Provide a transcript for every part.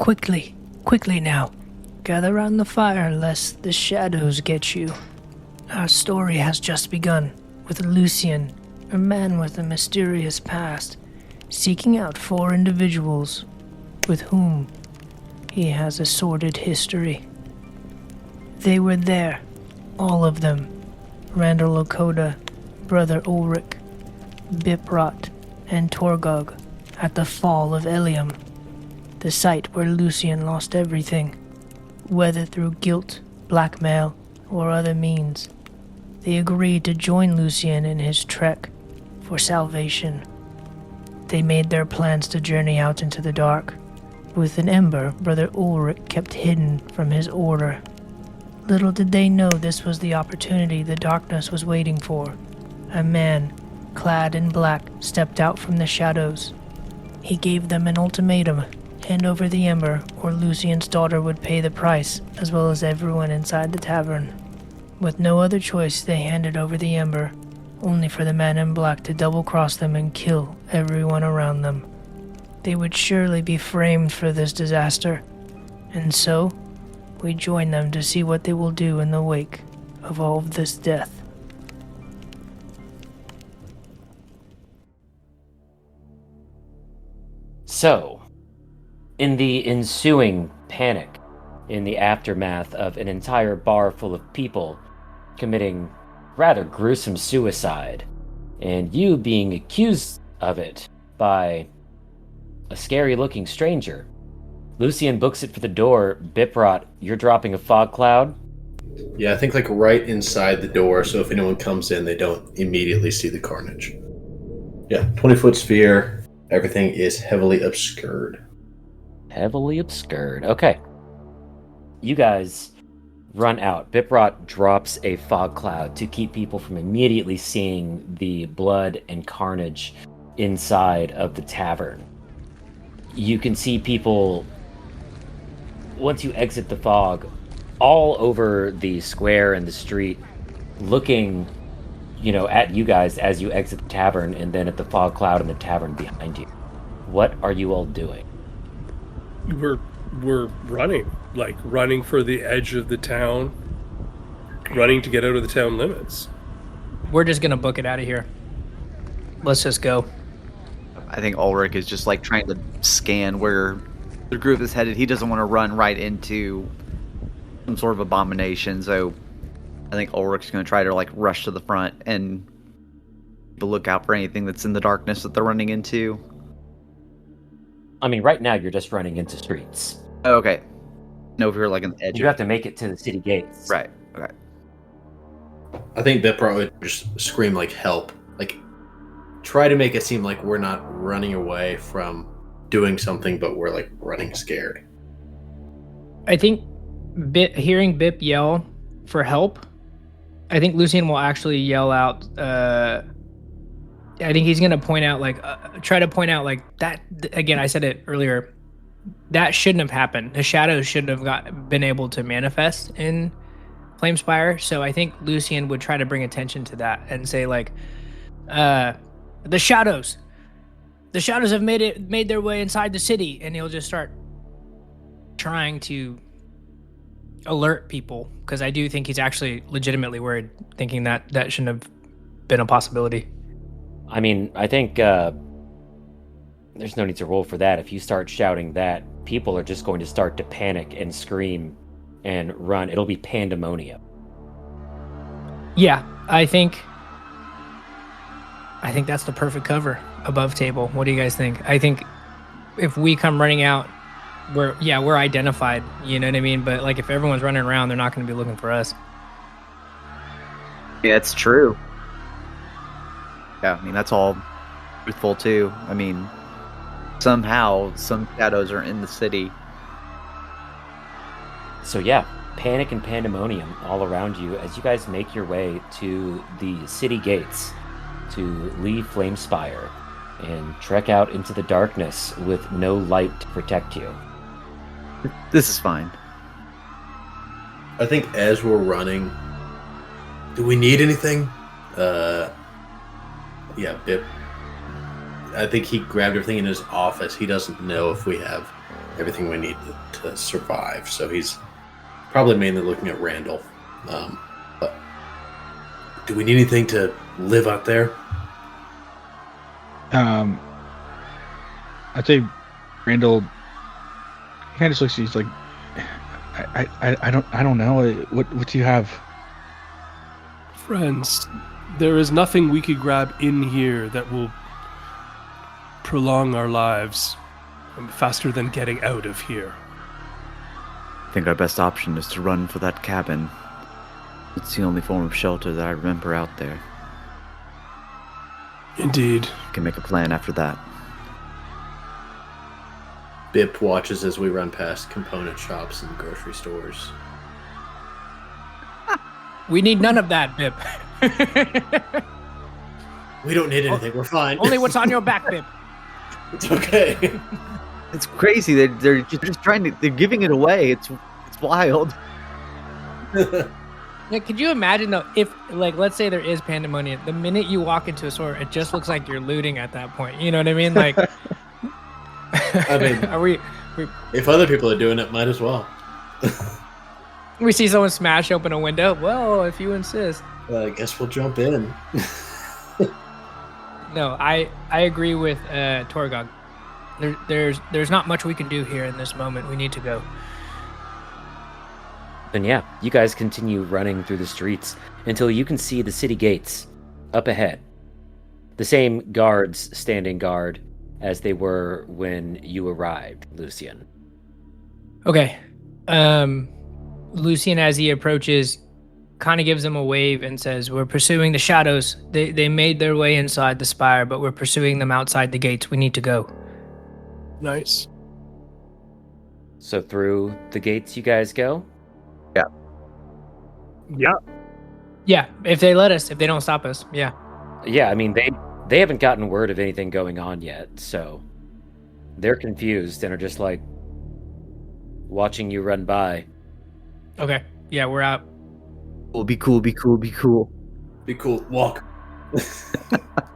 Quickly now. Gather round the fire lest the shadows get you. Our story has just begun, with Lucian, a man with a mysterious past, seeking out 4 individuals with whom he has a sordid history. They were there, all of them. Randall Lakota, Brother Ulrich, Biprot, and Torgog, at the fall of Elium, the site where Lucian lost everything, whether through guilt, blackmail, or other means. They agreed to join Lucian in his trek for salvation. They made their plans to journey out into the dark, with an ember Brother Ulrich kept hidden from his order. Little did they know this was the opportunity the darkness was waiting for. A man, clad in black, stepped out from the shadows. He gave them an ultimatum: hand over the ember, or Lucian's daughter would pay the price, as well as everyone inside the tavern. With no other choice, they handed over the ember, only for the man in black to double-cross them and kill everyone around them. They would surely be framed for this disaster, and so we join them to see what they will do in the wake of all of this death. So, in the ensuing panic, in the aftermath of an entire bar full of people committing rather gruesome suicide, and you being accused of it by a scary-looking stranger, Lucian books it for the door. Biprot, you're dropping a fog cloud? Yeah, I think like right inside the door, so if anyone comes in, they don't immediately see the carnage. Yeah, 20-foot sphere. Everything is heavily obscured. Heavily obscured. Okay. You guys run out. Biprot drops a fog cloud to keep people from immediately seeing the blood and carnage inside of the tavern. You can see people, once you exit the fog, all over the square and the street, looking, at you guys as you exit the tavern, and then at the fog cloud in the tavern behind you. What are you all doing? We're running for the edge of the town, running to get out of the town limits. We're just gonna book it out of here. Let's just go. I think Ulrich is just trying to scan where the group is headed. He doesn't want to run right into some sort of abomination, so I think Ulrich's going to try to rush to the front and look out for anything that's in the darkness that they're running into. I mean, right now you're just running into streets. Oh, okay. No, if you're in the edge. You have to make it to the city gates. Right. Okay. I think Biprot would just scream help. Try to make it seem like we're not running away from doing something, but we're running scared. I think hearing Bip yell for help, I think Lucian will actually yell out, I think he's going to point out, try to point out, that, again, I said it earlier, that shouldn't have happened. The shadows shouldn't have been able to manifest in Flamespire, so I think Lucian would try to bring attention to that and say, the shadows have made their way inside the city, and he'll just start trying to alert people, because I do think he's actually legitimately worried, thinking that shouldn't have been a possibility. I mean, I think there's no need to roll for that. If you start shouting that, people are just going to start to panic and scream and run. It'll be pandemonium. Yeah, I think that's the perfect cover above table. What do you guys think? I think if we come running out, we're identified, you know what I mean? But if everyone's running around, they're not going to be looking for us. Yeah, it's true. Yeah, I mean, that's all truthful too. I mean, somehow some shadows are in the city. So yeah, panic and pandemonium all around you as you guys make your way to the city gates to leave Flamespire and trek out into the darkness with no light to protect you. This is fine. I think as we're running, do we need anything? Yeah, Bip. I think he grabbed everything in his office. He doesn't know if we have everything we need to survive. So he's probably mainly looking at Randall. But do we need anything to live out there? I'd say Randall kind of looks. He's like, I don't know. What do you have? Friends, there is nothing we could grab in here that will prolong our lives faster than getting out of here. I think our best option is to run for that cabin. It's the only form of shelter that I remember out there. Indeed. We can make a plan after that. Bip watches as we run past component shops and grocery stores. We need none of that, Bip. We don't need anything. We're fine. Only what's on your back, Bip. It's okay. It's crazy. They're just trying to. They're giving it away. It's wild. Yeah, could you imagine though, if like let's say there is pandemonium, the minute you walk into a store, it just looks like you're looting at that point. You know what I mean? Like, I mean, are we if other people are doing it, might as well. we see someone smash open a window? Well, if you insist. I guess we'll jump in. No, I agree with Torgog. There's not much we can do here in this moment. We need to go. And yeah, you guys continue running through the streets until you can see the city gates up ahead. The same guards standing guard as they were when you arrived, Lucian. Okay. Lucian, as he approaches, kind of gives them a wave and says, "We're pursuing the shadows. They made their way inside the spire, but we're pursuing them outside the gates. We need to go." Nice. So through the gates you guys go? Yeah. Yeah, if they let us, if they don't stop us, yeah. Yeah, I mean, they haven't gotten word of anything going on yet, so they're confused and are just like watching you run by. Okay, yeah, we're out. We'll be cool. Be cool. Be cool. Be cool. Walk.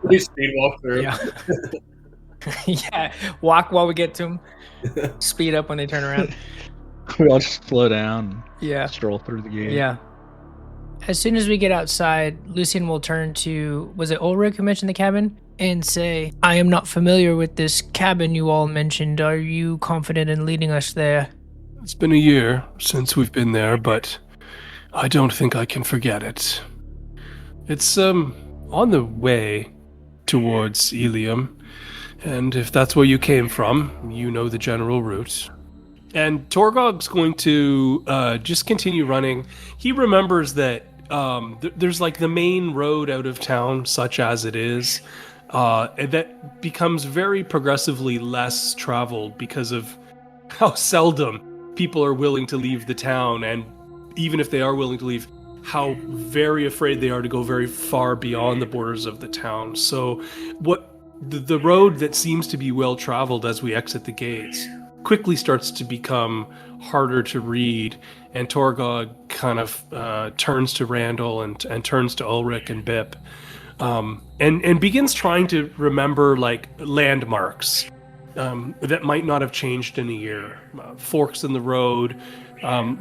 We speed walk through. Yeah. Yeah, walk while we get to them. Speed up when they turn around. We all just slow down. Yeah. Stroll through the gate. Yeah. As soon as we get outside, Lucian will turn to, was it Ulrich who mentioned the cabin? And say, "I am not familiar with this cabin you all mentioned. Are you confident in leading us there?" It's been a year since we've been there, but I don't think I can forget it. It's on the way towards Ilium, and if that's where you came from, you know the general route. And Torgog's going to just continue running. He remembers that there's like the main road out of town, such as it is, that becomes very progressively less traveled because of how seldom people are willing to leave the town, and even if they are willing to leave, how very afraid they are to go very far beyond the borders of the town. So the road that seems to be well traveled as we exit the gates quickly starts to become harder to read, and Torgog kind of turns to Randall and turns to Ulrich and Bip, and begins trying to remember like landmarks that might not have changed in a year. Forks in the road,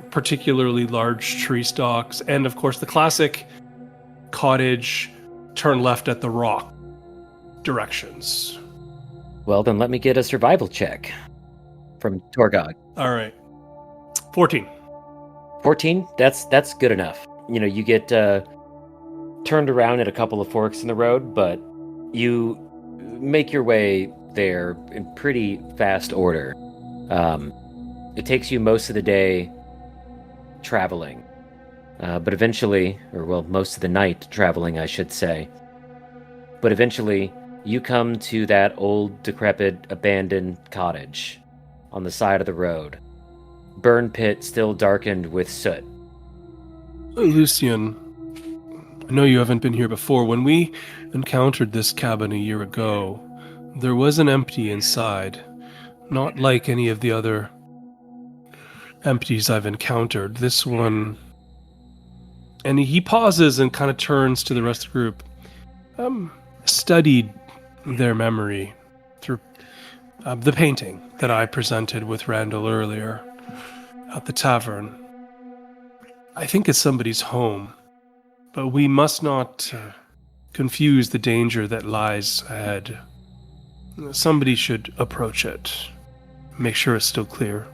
particularly large tree stalks, and of course the classic cottage, turn left at the rock directions. Well, then let me get a survival check from Torgog. All right. 14. 14? That's good enough. You know, you get turned around at a couple of forks in the road, but you make your way there in pretty fast order. It takes you most of the day traveling, but eventually, or well, most of the night traveling, I should say. But eventually, you come to that old, decrepit, abandoned cottage on the side of the road. Burn pit still darkened with soot. Lucian, I know you haven't been here before. When we encountered this cabin a year ago, there was an empty inside, not like any of the other empties I've encountered. This one... And he pauses and kind of turns to the rest of the group. Studied their memory through The painting that I presented with Randall earlier at the tavern. I think it's somebody's home, but we must not confuse the danger that lies ahead. Somebody should approach it. Make sure it's still clear.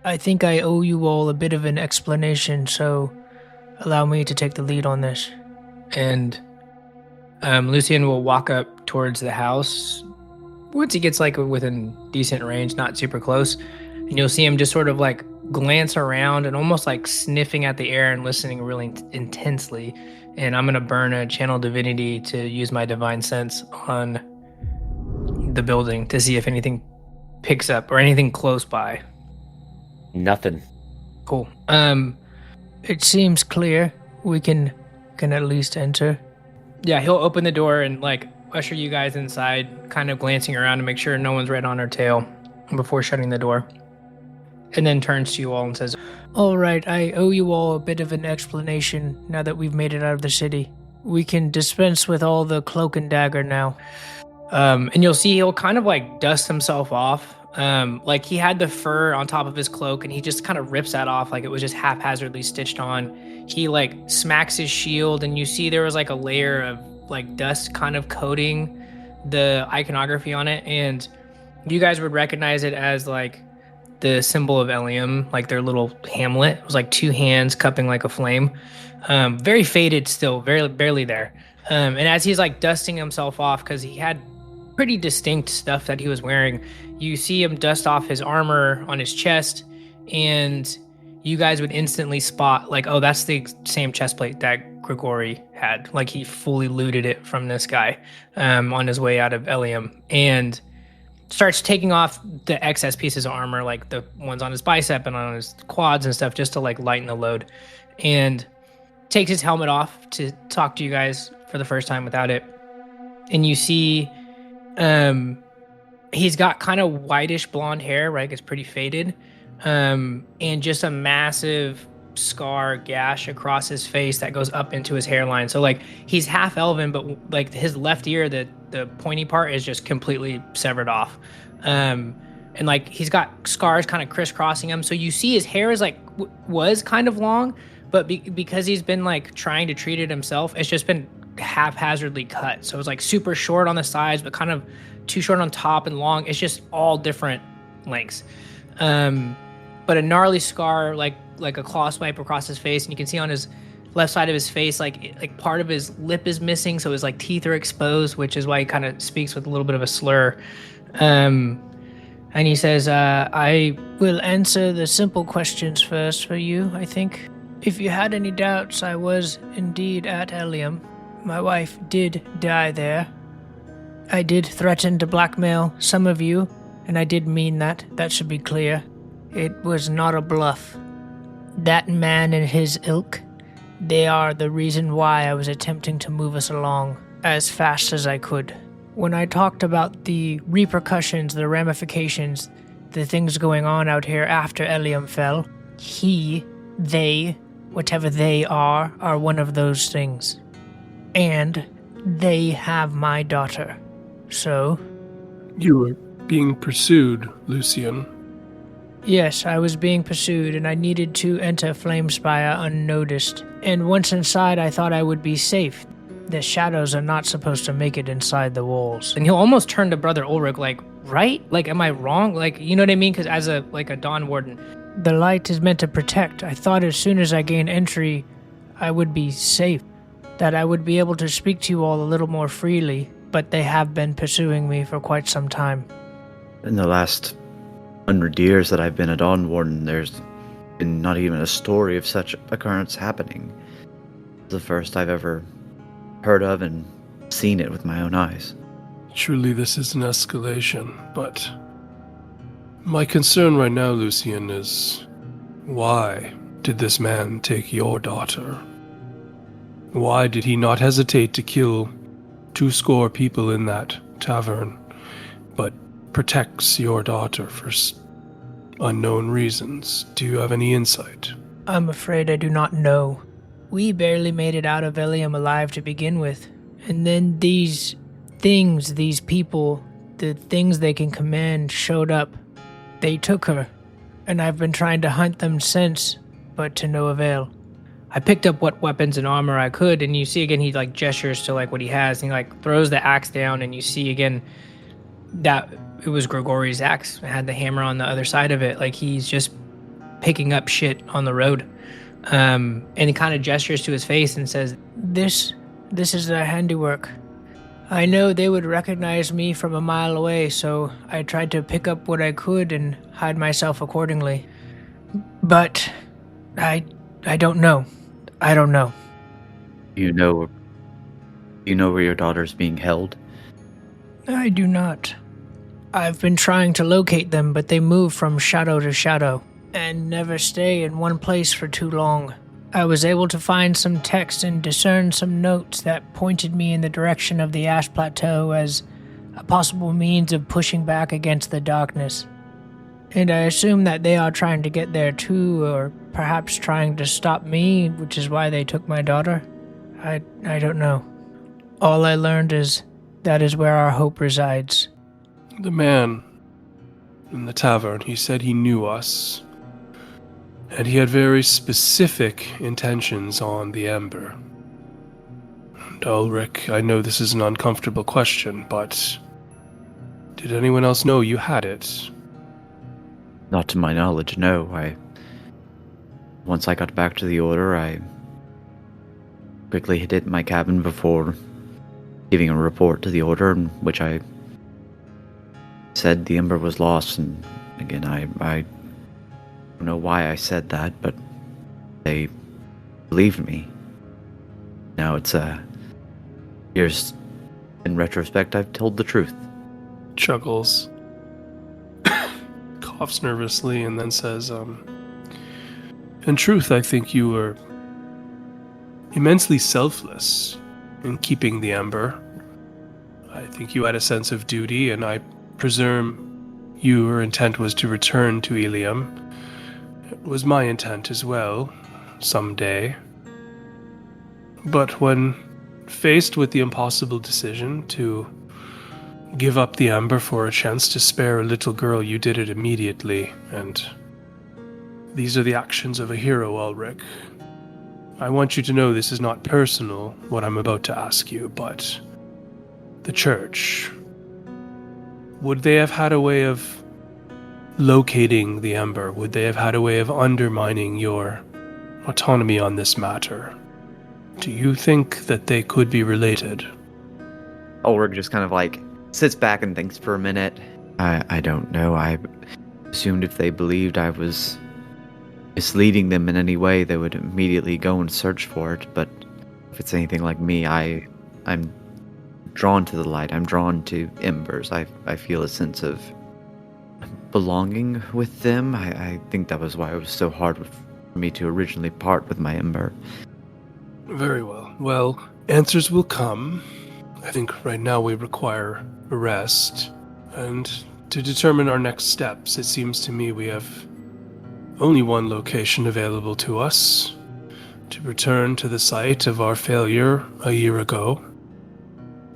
I think I owe you all a bit of an explanation, so allow me to take the lead on this. And Lucian will walk up towards the house. Once he gets like within decent range, not super close, and you'll see him just sort of like glance around and almost like sniffing at the air and listening really intensely. And I'm gonna burn a channel divinity to use my divine sense on the building to see if anything picks up or anything close by. Nothing. Cool. It seems clear. We can at least enter. Yeah, he'll open the door and like usher you guys inside, kind of glancing around to make sure no one's right on our tail before shutting the door. And then turns to you all and says, "All right, I owe you all a bit of an explanation now that we've made it out of the city. We can dispense with all the cloak and dagger now." And you'll see he'll kind of like dust himself off. Like he had the fur on top of his cloak and he just kind of rips that off like it was just haphazardly stitched on. He like smacks his shield and you see there was like a layer of like dust kind of coating the iconography on it. And you guys would recognize it as like the symbol of Elium, like their little hamlet. It was like two hands cupping like a flame. Very faded still, barely there. And as he's like dusting himself off, because he had pretty distinct stuff that he was wearing, you see him dust off his armor on his chest, and you guys would instantly spot like, oh, that's the same chest plate that Grigori had. Like he fully looted it from this guy on his way out of Elium, and starts taking off the excess pieces of armor, like the ones on his bicep and on his quads and stuff, just to like lighten the load, and takes his helmet off to talk to you guys for the first time without it. And you see he's got kind of whitish blonde hair, right? It's pretty faded. And just a massive scar gash across his face that goes up into his hairline. So like he's half elven, but like his left ear, the pointy part is just completely severed off. And like he's got scars kind of crisscrossing him. So you see his hair is like was kind of long, but because he's been like trying to treat it himself, it's just been haphazardly cut. So it's like super short on the sides, but kind of too short on top and long. It's just all different lengths. But a gnarly scar, like a claw swipe across his face, and you can see on his left side of his face, like part of his lip is missing, so his like teeth are exposed, which is why he kind of speaks with a little bit of a slur. And he says, "I will answer the simple questions first for you, I think. If you had any doubts, I was indeed at Elium. My wife did die there. I did threaten to blackmail some of you, and I did mean that. That should be clear. It was not a bluff. That man and his ilk, they are the reason why I was attempting to move us along as fast as I could. When I talked about the repercussions, the ramifications, the things going on out here after Elium fell, they, whatever they are one of those things. And they have my daughter. So..." You were being pursued, Lucian. "Yes, I was being pursued, and I needed to enter Flamespire unnoticed. And once inside, I thought I would be safe. The shadows are not supposed to make it inside the walls." And he'll almost turn to Brother Ulrich, like, right? Like, am I wrong? Like, you know what I mean? Because as a Dawn Warden, the light is meant to protect. I thought as soon as I gained entry, I would be safe. That I would be able to speak to you all a little more freely. But they have been pursuing me for quite some time. In the last 100 years that I've been a Dawn Warden, there's been not even a story of such occurrence happening. It's the first I've ever heard of and seen it with my own eyes. Truly, this is an escalation, but my concern right now, Lucian, is why did this man take your daughter? Why did he not hesitate to kill 200 people in that tavern, but protects your daughter for unknown reasons? Do you have any insight? I'm afraid I do not know. We barely made it out of Elium alive to begin with. And then these things, these people, the things they can command showed up. They took her, and I've been trying to hunt them since, but to no avail. I picked up what weapons and armor I could, and you see again he like gestures to like what he has, and he like throws the axe down, and you see again that it was Grigori's axe. It had the hammer on the other side of it, like he's just picking up shit on the road. And he kind of gestures to his face and says, This is their handiwork. I know they would recognize me from a mile away, so I tried to pick up what I could and hide myself accordingly. But I don't know. I don't know. You know where your daughter's being held? I do not. I've been trying to locate them, but they move from shadow to shadow and never stay in one place for too long. I was able to find some text and discern some notes that pointed me in the direction of the Ash Plateau as a possible means of pushing back against the darkness. And I assume that they are trying to get there too, or perhaps trying to stop me, which is why they took my daughter. I don't know. All I learned is that is where our hope resides. The man in the tavern, he said he knew us. And he had very specific intentions on the Ember. And Ulrich, I know this is an uncomfortable question, but did anyone else know you had it? Not to my knowledge, no. Once I got back to the Order, I quickly hid it in my cabin before giving a report to the Order, in which I said the Ember was lost. And again, I don't know why I said that, but they believed me. Now it's years in retrospect, I've told the truth. Chuckles, coughs nervously, and then says, in truth, I think you were immensely selfless in keeping the Ember. I think you had a sense of duty, and I presume your intent was to return to Ilium. It was my intent as well, someday. But when faced with the impossible decision to give up the Ember for a chance to spare a little girl, you did it immediately, and these are the actions of a hero, Ulrich. I want you to know this is not personal, what I'm about to ask you, but the Church, would they have had a way of locating the Ember? Would they have had a way of undermining your autonomy on this matter? Do you think that they could be related? Ulrich just kind of like sits back and thinks for a minute. I don't know. I assumed if they believed I was misleading them in any way, they would immediately go and search for it. But if it's anything like me, I'm drawn to the light. I'm drawn to embers. I feel a sense of belonging with them. I think that was why it was so hard for me to originally part with my ember. Very well. Well, answers will come. I think right now we require a rest. And to determine our next steps, it seems to me we have only one location available to us: to return to the site of our failure a year ago.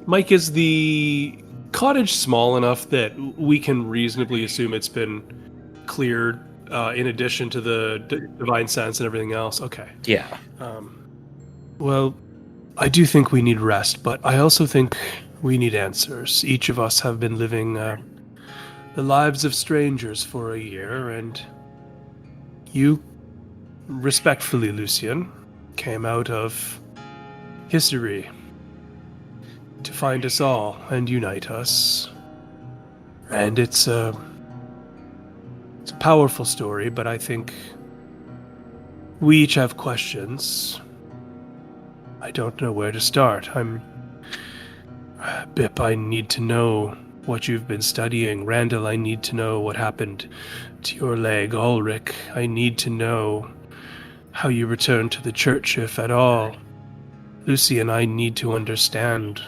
Mike, is the cottage small enough that we can reasonably assume it's been cleared in addition to the divine sense and everything else? Okay. Yeah. Well, I do think we need rest, but I also think we need answers. Each of us have been living the lives of strangers for a year, and you, respectfully, Lucian, came out of history to find us all and unite us. And it's a powerful story, but I think we each have questions. I don't know where to start. Bip, I need to know what you've been studying. Randall, I need to know what happened to your leg. Ulrich, I need to know how you returned to the church, if at all. Lucy and I need to understand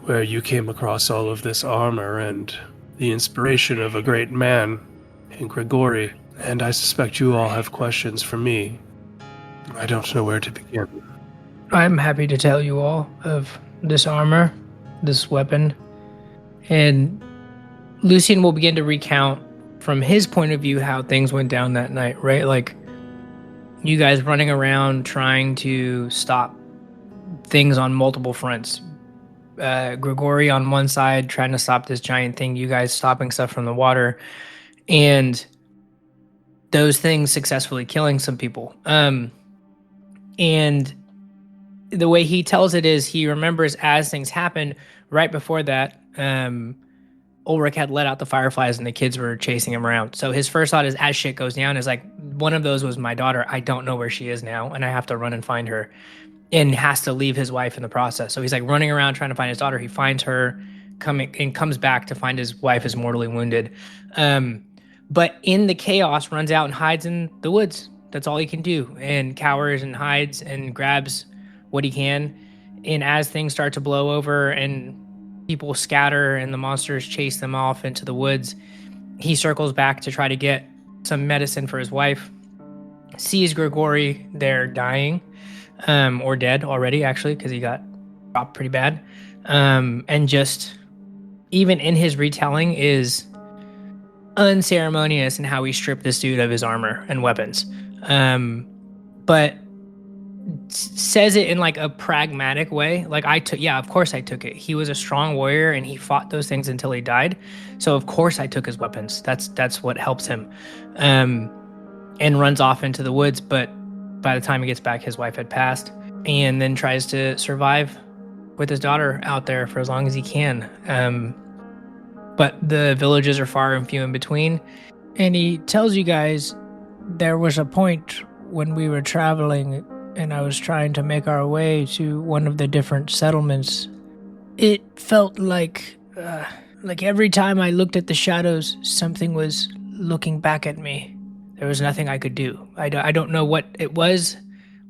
where you came across all of this armor and the inspiration of a great man in Grigori. And I suspect you all have questions for me. I don't know where to begin. I'm happy to tell you all of this armor, this weapon, And Lucian will begin to recount from his point of view how things went down that night, right? Like, you guys running around trying to stop things on multiple fronts. Grigori on one side trying to stop this giant thing, you guys stopping stuff from the water, and those things successfully killing some people. And the way he tells it is he remembers as things happened right before that, Ulrich had let out the fireflies and the kids were chasing him around. So his first thought is, as shit goes down, is like, one of those was my daughter. I don't know where she is now, and I have to run and find her. And has to leave his wife in the process. So he's like running around trying to find his daughter. He finds her, comes back to find his wife is mortally wounded. But in the chaos, runs out and hides in the woods. That's all he can do, and cowers and hides and grabs what he can. And as things start to blow over and people scatter and the monsters chase them off into the woods, he circles back to try to get some medicine for his wife. Sees Grigori there dying. Or dead already, actually, because he got dropped pretty bad. And just, even in his retelling, is unceremonious in how he stripped this dude of his armor and weapons. But says it in like a pragmatic way. Like, of course I took it. He was a strong warrior and he fought those things until he died. So of course I took his weapons. That's what helps him. And runs off into the woods, but by the time he gets back, his wife had passed, and then tries to survive with his daughter out there for as long as he can. But the villages are far and few in between. And he tells you guys there was a point when we were traveling and I was trying to make our way to one of the different settlements. It felt like every time I looked at the shadows, something was looking back at me. There was nothing I could do. I don't know what it was,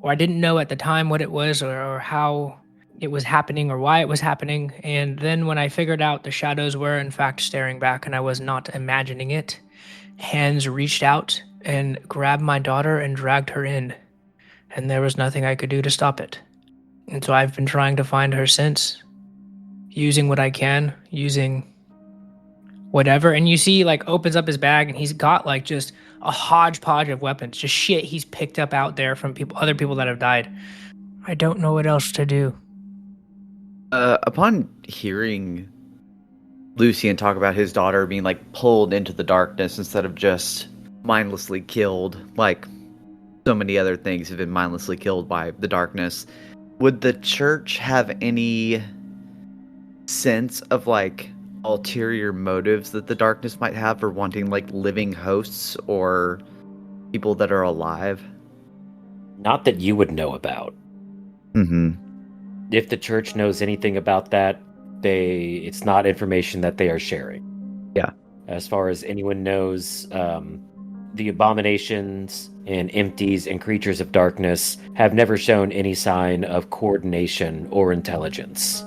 or I didn't know at the time what it was, or how it was happening, or why it was happening. And then when I figured out the shadows were in fact staring back and I was not imagining it, hands reached out and grabbed my daughter and dragged her in. And there was nothing I could do to stop it. And so I've been trying to find her since, using what I can, using whatever. And you see, like, opens up his bag and he's got like just a hodgepodge of weapons, just shit he's picked up out there from other people that have died. I don't know what else to do. Upon hearing Lucian talk about his daughter being like pulled into the darkness instead of just mindlessly killed, like so many other things have been mindlessly killed by the darkness, would the church have any sense of like ulterior motives that the darkness might have for wanting like living hosts or people that are alive? Not that you would know about. Mm-hmm. If the church knows anything about that, it's not information that they are sharing. Yeah. As far as anyone knows, the abominations and empties and creatures of darkness have never shown any sign of coordination or intelligence.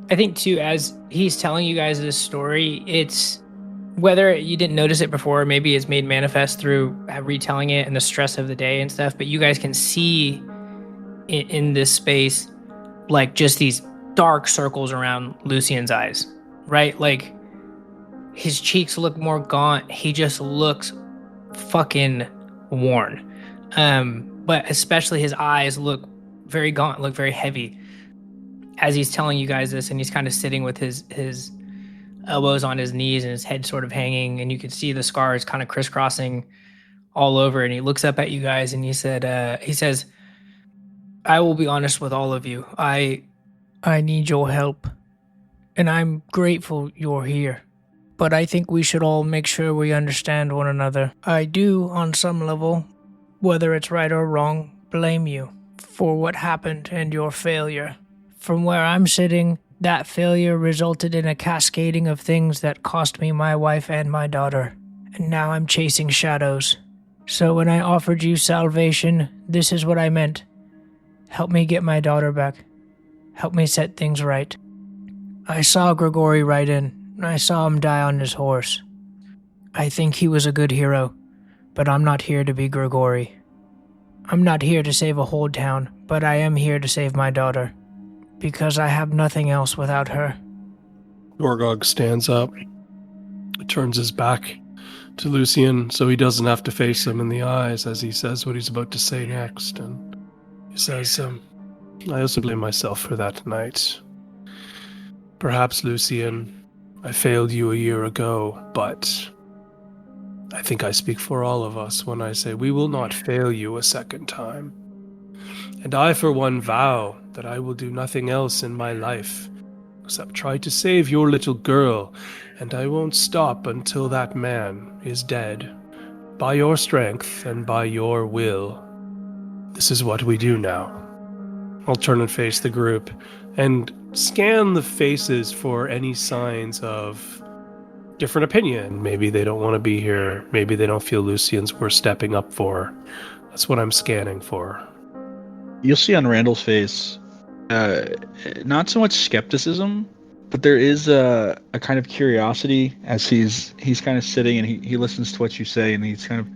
I think, too, as he's telling you guys this story, it's whether you didn't notice it before, maybe it's made manifest through retelling it and the stress of the day and stuff, but you guys can see in this space, like, just these dark circles around Lucian's eyes, right? Like, his cheeks look more gaunt. He just looks fucking worn. But especially his eyes look very gaunt, look very heavy. As he's telling you guys this, and he's kind of sitting with his elbows on his knees and his head sort of hanging, and you can see the scars kind of crisscrossing all over, and he looks up at you guys and he says, I will be honest with all of you. I need your help, and I'm grateful you're here. But I think we should all make sure we understand one another. I do, on some level, whether it's right or wrong, blame you for what happened and your failure. From where I'm sitting, that failure resulted in a cascading of things that cost me my wife and my daughter. And now I'm chasing shadows. So when I offered you salvation, this is what I meant. Help me get my daughter back. Help me set things right. I saw Grigori ride in. I saw him die on his horse. I think he was a good hero, but I'm not here to be Grigori. I'm not here to save a whole town, but I am here to save my daughter, because I have nothing else without her. Gorgog stands up, turns his back to Lucian so he doesn't have to face him in the eyes as he says what he's about to say next. And he says, I also blame myself for that night. Perhaps, Lucian, I failed you a year ago, but I think I speak for all of us when I say we will not fail you a second time. And I, for one, vow that I will do nothing else in my life except try to save your little girl, and I won't stop until that man is dead. By your strength and by your will. This is what we do now. I'll turn and face the group and scan the faces for any signs of different opinion. Maybe they don't want to be here. Maybe they don't feel Lucian's worth stepping up for. That's what I'm scanning for. You'll see on Randall's face, not so much skepticism, but there is a kind of curiosity as he's kind of sitting and he listens to what you say, and he's kind of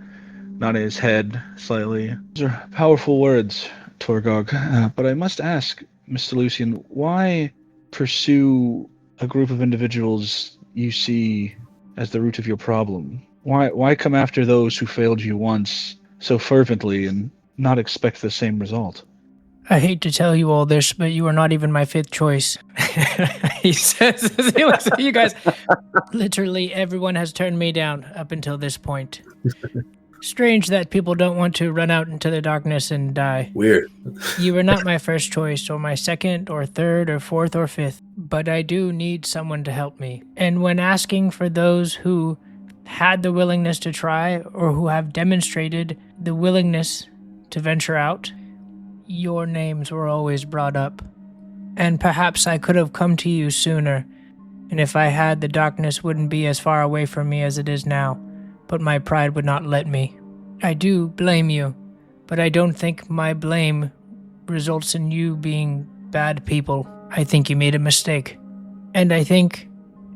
nodding his head slightly. Those are powerful words, Torgog. But I must ask, Mr. Lucian, why pursue a group of individuals you see as the root of your problem? Why come after those who failed you once so fervently and not expect the same result? I hate to tell you all this, but you are not even my fifth choice. He says as he looks at you guys. Literally everyone has turned me down up until this point. Strange that people don't want to run out into the darkness and die. Weird. You were not my first choice, or my second, or third, or fourth, or fifth, but I do need someone to help me. And when asking for those who had the willingness to try, or who have demonstrated the willingness to venture out, your names were always brought up. And perhaps I could have come to you sooner, and if I had, the darkness wouldn't be as far away from me as it is now. But my pride would not let me. I do blame you, but I don't think my blame results in you being bad people. I think you made a mistake. And I think,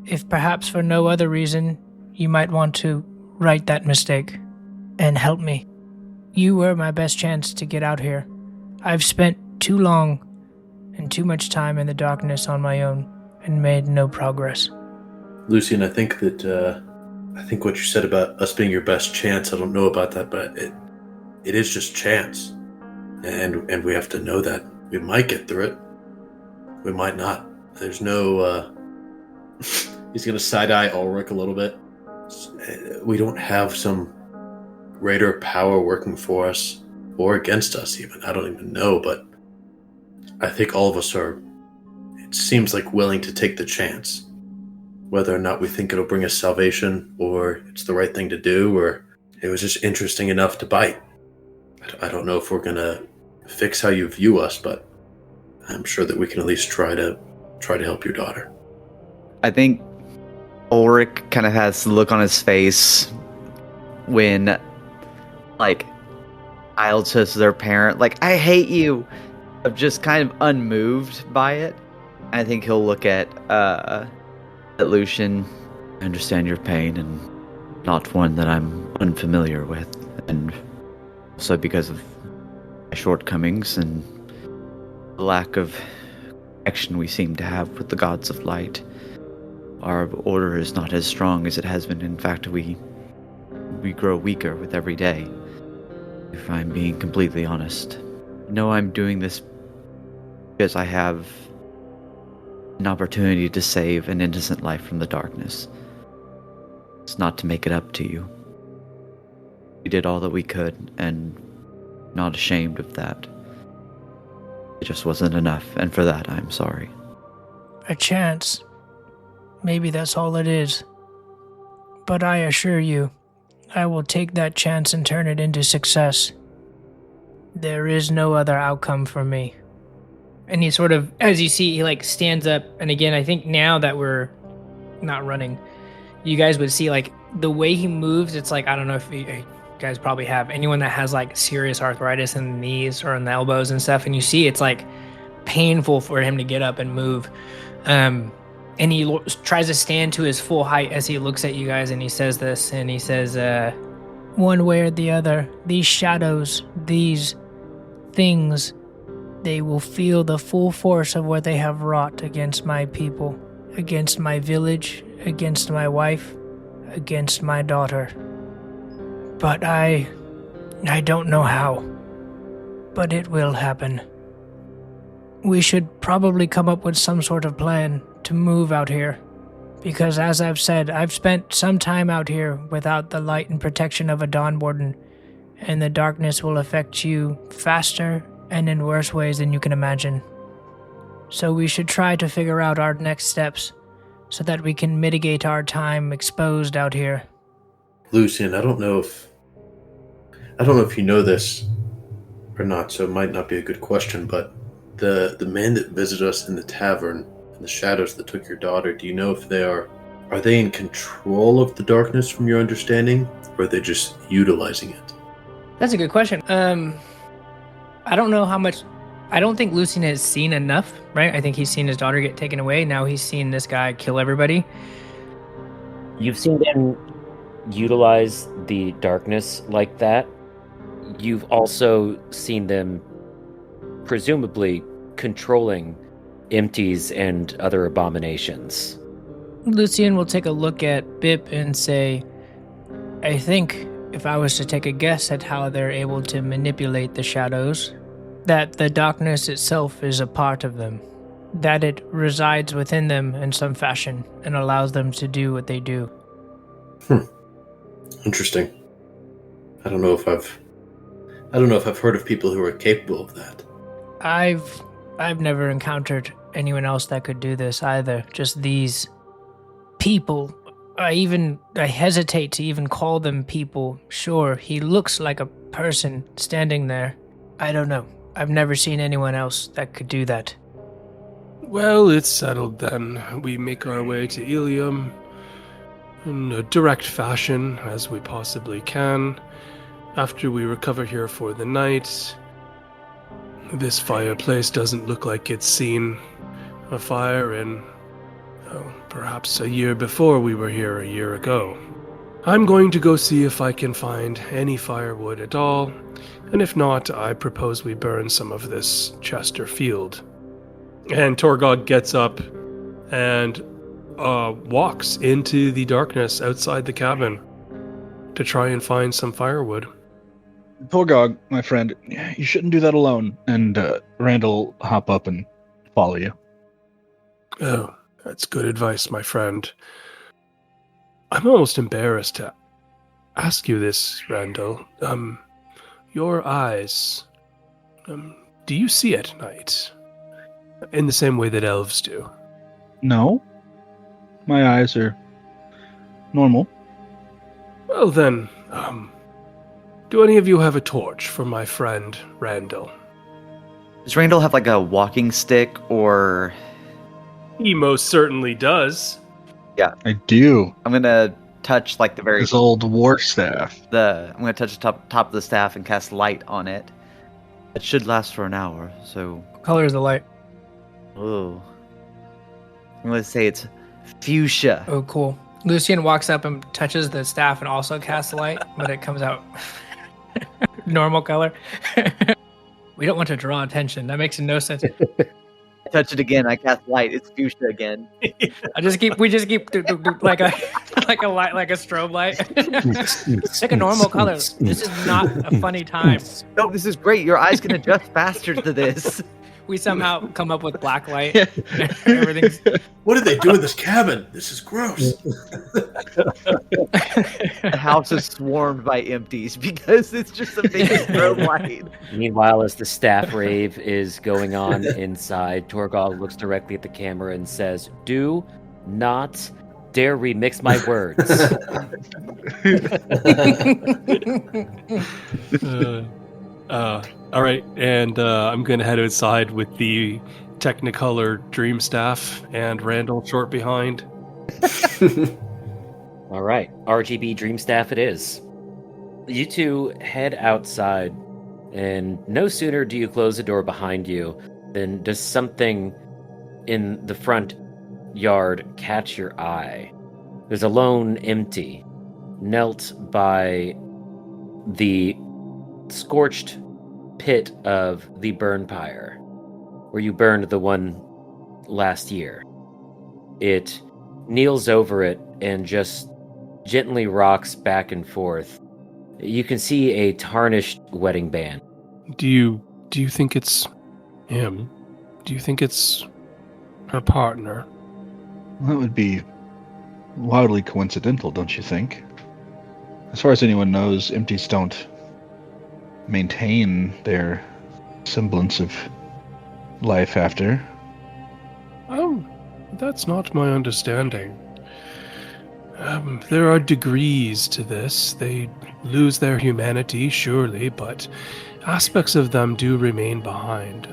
if perhaps for no other reason, you might want to right that mistake and help me. You were my best chance to get out here. I've spent too long and too much time in the darkness on my own and made no progress. Lucian, I think what you said about us being your best chance, I don't know about that, but it is just chance. And we have to know that. We might get through it. We might not. There's no... He's going to side-eye Ulrich a little bit. We don't have some greater power working for us or against us even. I don't even know, but I think all of us are, it seems like, willing to take the chance. Whether or not we think it'll bring us salvation, or it's the right thing to do, or it was just interesting enough to bite. I don't know if we're going to fix how you view us, but I'm sure that we can at least try to help your daughter. I think Ulrich kind of has the look on his face when, like, Isle says to their parent, like, I hate you, of just kind of unmoved by it. I think he'll look at Lucian. I understand your pain, and not one that I'm unfamiliar with, and also because of my shortcomings and the lack of connection we seem to have with the gods of light. Our order is not as strong as it has been. In fact, we grow weaker with every day, if I'm being completely honest. No, I'm doing this because I have an opportunity to save an innocent life from the darkness. It's not to make it up to you. We did all that we could, and not ashamed of that. It just wasn't enough, and for that I'm sorry. A chance. Maybe that's all it is. But I assure you, I will take that chance and turn it into success. There is no other outcome for me. And he sort of, as you see, he stands up. And again, I think now that we're not running, you guys would see the way he moves. It's I don't know if you guys probably have anyone that has serious arthritis in the knees or in the elbows and stuff. And you see it's painful for him to get up and move. And he tries to stand to his full height as he looks at you guys, and he says this, and he says, one way or the other, these shadows, these things, they will feel the full force of what they have wrought against my people, against my village, against my wife, against my daughter. But I don't know how. But it will happen. We should probably come up with some sort of plan to move out here. Because as I've said, I've spent some time out here without the light and protection of a Dawn Warden, and the darkness will affect you faster and in worse ways than you can imagine. So we should try to figure out our next steps so that we can mitigate our time exposed out here. Lucian, I don't know if you know this or not, so it might not be a good question, but the man that visited us in the tavern and the shadows that took your daughter, do you know if are they in control of the darkness from your understanding, or are they just utilizing it? That's a good question. I don't know how much. I don't think Lucian has seen enough, right? I think he's seen his daughter get taken away. Now he's seen this guy kill everybody. You've seen them utilize the darkness like that. You've also seen them presumably controlling empties and other abominations. Lucian will take a look at Bip and say, I think if I was to take a guess at how they're able to manipulate the shadows, that the darkness itself is a part of them, that it resides within them in some fashion and allows them to do what they do. Interesting. I don't know if I've heard of people who are capable of that. I've never encountered anyone else that could do this either. Just these people. I hesitate to even call them people. Sure, he looks like a person standing there. I don't know. I've never seen anyone else that could do that. Well, it's settled then. We make our way to Ilium in a direct fashion as we possibly can. After we recover here for the night, this fireplace doesn't look like it's seen a fire in, perhaps a year before we were here a year ago. I'm going to go see if I can find any firewood at all, and if not, I propose we burn some of this Chester field. And Torgod gets up and walks into the darkness outside the cabin to try and find some firewood. Torgod, my friend, you shouldn't do that alone. And Randall hop up and follow you. Oh, that's good advice, my friend. I'm almost embarrassed to ask you this, Randall. Your eyes, do you see at night? In the same way that elves do? No. My eyes are normal. Well then, do any of you have a torch for my friend, Randall? Does Randall have like a walking stick or... He most certainly does. Yeah. I do. I'm gonna touch like the very... His old war staff. I'm gonna touch the top of the staff and cast light on it. It should last for an hour, so... What color is the light? Oh. I'm gonna say it's fuchsia. Oh, cool. Lucian walks up and touches the staff and also casts light, but it comes out normal color. We don't want to draw attention. That makes no sense. I touch it again. I cast light. It's fuchsia again. We just keep like a light, like a strobe light. It's like a normal color. This is not a funny time. No, this is great. Your eyes can adjust faster to this. We somehow come up with black light. Everything's... What did they do in this cabin? This is gross. The house is swarmed by empties because it's just a big strobe light. Meanwhile, as the staff rave is going on inside, Torgal looks directly at the camera and says, "Do not dare remix my words." All right, and I'm going to head outside with the Technicolor Dream Staff and Randall short behind. All right, RGB Dream Staff it is. You two head outside, and no sooner do you close the door behind you than does something in the front yard catch your eye. There's a lone empty, knelt by the scorched pit of the burn pyre, where you burned the one last year. It kneels over it and just gently rocks back and forth. You can see a tarnished wedding band. Do you think it's him? Do you think it's her partner? That would be wildly coincidental, don't you think? As far as anyone knows, empties don't maintain their semblance of life after. That's not my understanding. There are degrees to this. They lose their humanity, surely, but aspects of them do remain behind.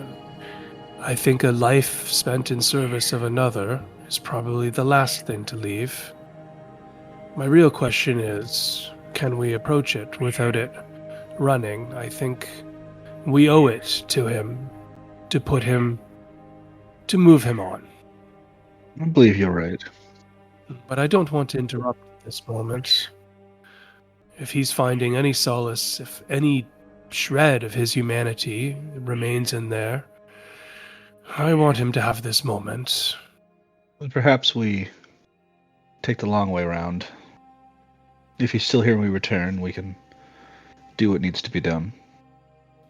I think a life spent in service of another is probably the last thing to leave. My real question is, can we approach it without it running? I think we owe it to him to move him on. I believe you're right. But I don't want to interrupt this moment. If he's finding any solace, if any shred of his humanity remains in there, I want him to have this moment. But perhaps we take the long way around. If he's still here when we return, we can do what needs to be done.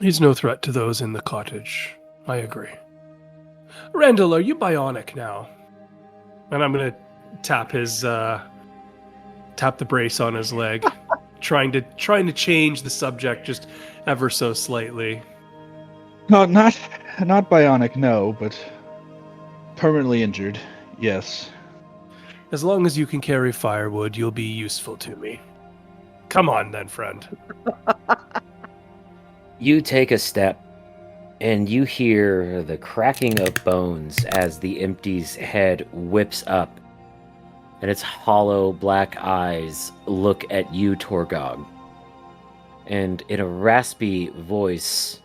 He's no threat to those in the cottage. I agree. Randall, are you bionic now? And I'm gonna tap the brace on his leg, trying to change the subject just ever so slightly. No, not bionic, no, but permanently injured, yes. As long as you can carry firewood, you'll be useful to me. Come on then, friend. You take a step, and you hear the cracking of bones as the empty's head whips up, and its hollow black eyes look at you, Torgog. And in a raspy voice,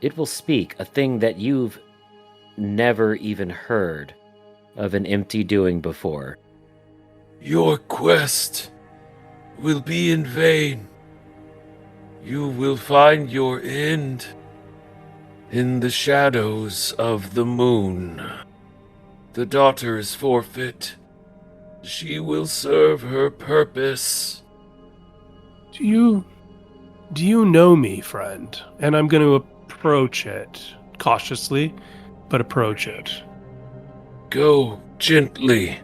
it will speak a thing that you've never even heard of an empty doing before. Your quest will be in vain. You will find your end in the shadows of the moon. The daughter is forfeit. She will serve her purpose. Do you know me, friend? And I'm going to approach it cautiously, but approach it. Go gently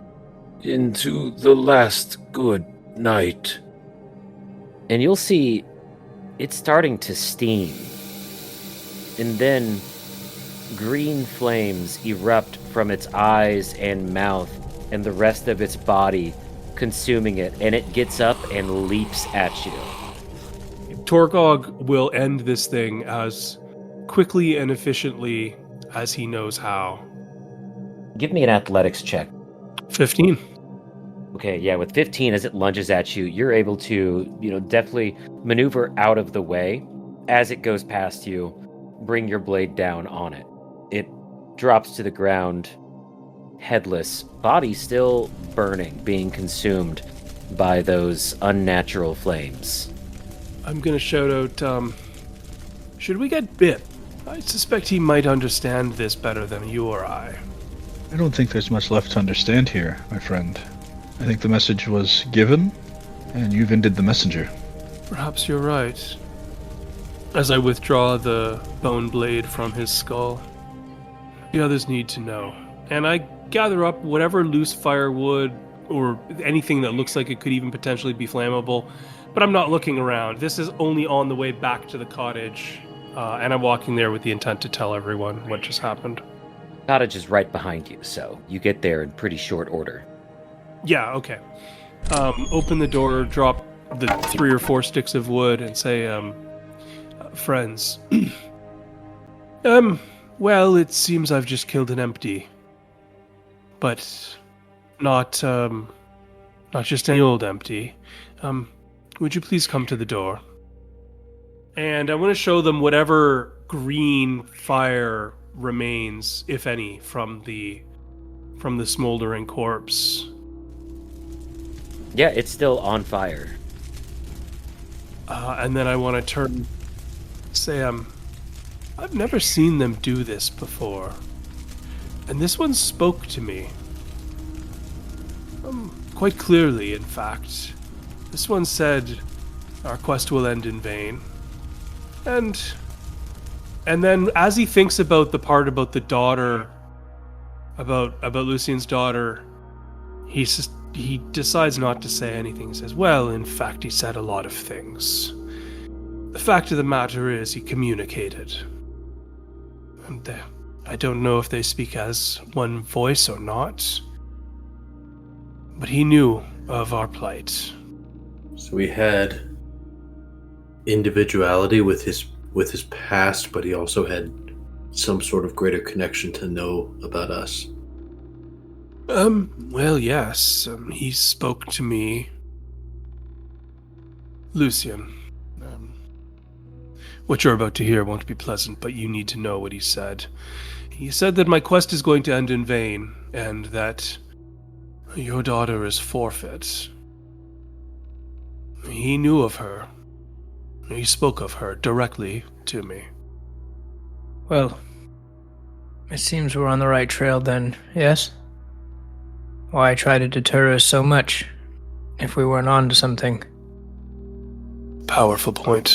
into the last good night. And you'll see it's starting to steam. And then green flames erupt from its eyes and mouth and the rest of its body, consuming it, and it gets up and leaps at you. Torgog will end this thing as quickly and efficiently as he knows how. Give me an athletics check. 15. Okay, yeah, with 15, as it lunges at you, you're able to, definitely maneuver out of the way. As it goes past you, bring your blade down on it. It drops to the ground, headless, body still burning, being consumed by those unnatural flames. I'm gonna shout out, should we get Bip? I suspect he might understand this better than you or I. I don't think there's much left to understand here, my friend. I think the message was given, and you've ended the messenger. Perhaps you're right. As I withdraw the bone blade from his skull, the others need to know. And I gather up whatever loose firewood or anything that looks like it could even potentially be flammable, but I'm not looking around. This is only on the way back to the cottage, and I'm walking there with the intent to tell everyone what just happened. Cottage is right behind you, so you get there in pretty short order. Yeah, okay. Open the door, drop the 3 or 4 sticks of wood, and say, friends. Well, it seems I've just killed an empty. But not just any old empty. Would you please come to the door? And I want to show them whatever green fire remains, if any, from the smoldering corpse. Yeah, it's still on fire. And then I want to turn, say, I've never seen them do this before. And this one spoke to me. Quite clearly, in fact. This one said our quest will end in vain. And then as he thinks about the part about the daughter, about Lucian's daughter, he decides not to say anything. He says, well, in fact, he said a lot of things. The fact of the matter is he communicated. And I don't know if they speak as one voice or not, but he knew of our plight. So he had individuality with his past, but he also had some sort of greater connection to know about us. Well, yes. He spoke to me. Lucian. What you're about to hear won't be pleasant, but you need to know what he said. He said that my quest is going to end in vain, and that your daughter is forfeit. He knew of her. He spoke of her directly to me. Well, it seems we're on the right trail then, yes? Why try to deter us so much if we weren't on to something? Powerful point.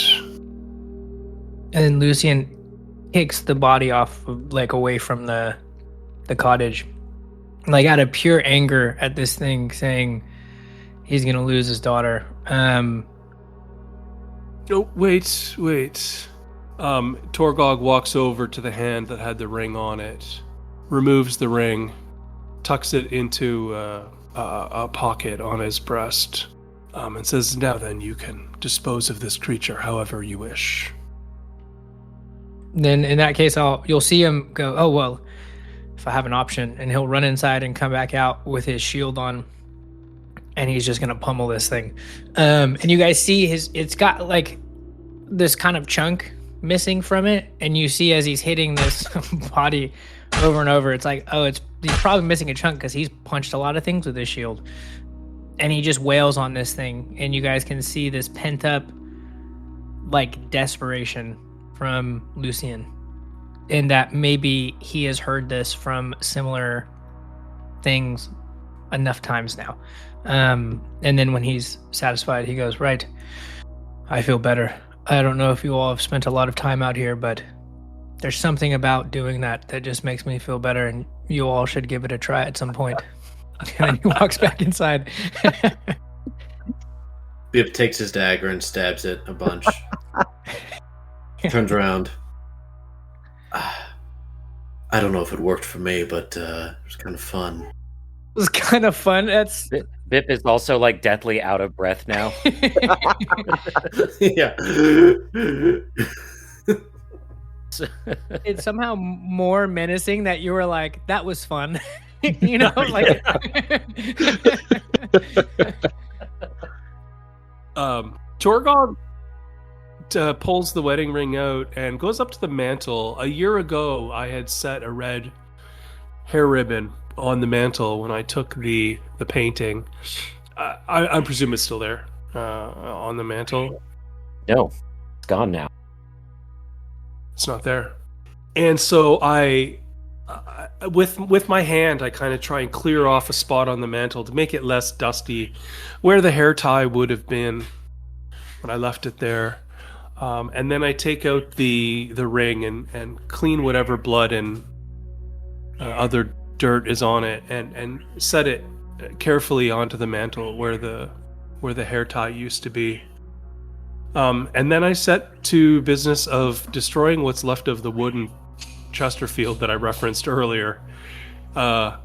And then Lucian kicks the body off, like, away from the cottage. Like, out of pure anger at this thing, saying he's gonna lose his daughter. Oh, wait. Torgog walks over to the hand that had the ring on it, removes the ring, tucks it into a pocket on his breast, and says, now then, you can dispose of this creature however you wish. Then in that case, you'll see him go, oh, well, if I have an option, and he'll run inside and come back out with his shield on, and he's just going to pummel this thing. And you guys see it's got like this kind of chunk missing from it, and you see as he's hitting this body over and over, it's like, oh, he's probably missing a chunk because he's punched a lot of things with his shield. And he just wails on this thing, and you guys can see this pent up, like, desperation from Lucian, and that maybe he has heard this from similar things enough times now. And then when he's satisfied, he goes, right, I feel better. I don't know if you all have spent a lot of time out here, but there's something about doing that just makes me feel better, and you all should give it a try at some point. And then he walks back inside. Bip takes his dagger and stabs it a bunch. Turns around. I don't know if it worked for me, but it was kind of fun. It was kind of fun. That's Bip is also like deathly out of breath now. Yeah. It's somehow more menacing that you were like, that was fun. You know, like. Torgog pulls the wedding ring out and goes up to the mantle. A year ago, I had set a red hair ribbon on the mantle when I took the painting. I presume it's still there on the mantle. No, it's gone now. It's not there. And so I with my hand, I kind of try and clear off a spot on the mantle to make it less dusty, where the hair tie would have been when I left it there. And then I take out the ring and clean whatever blood and other dirt is on it, and set it carefully onto the mantle where the hair tie used to be. And then I set to business of destroying what's left of the wooden Chesterfield that I referenced earlier, and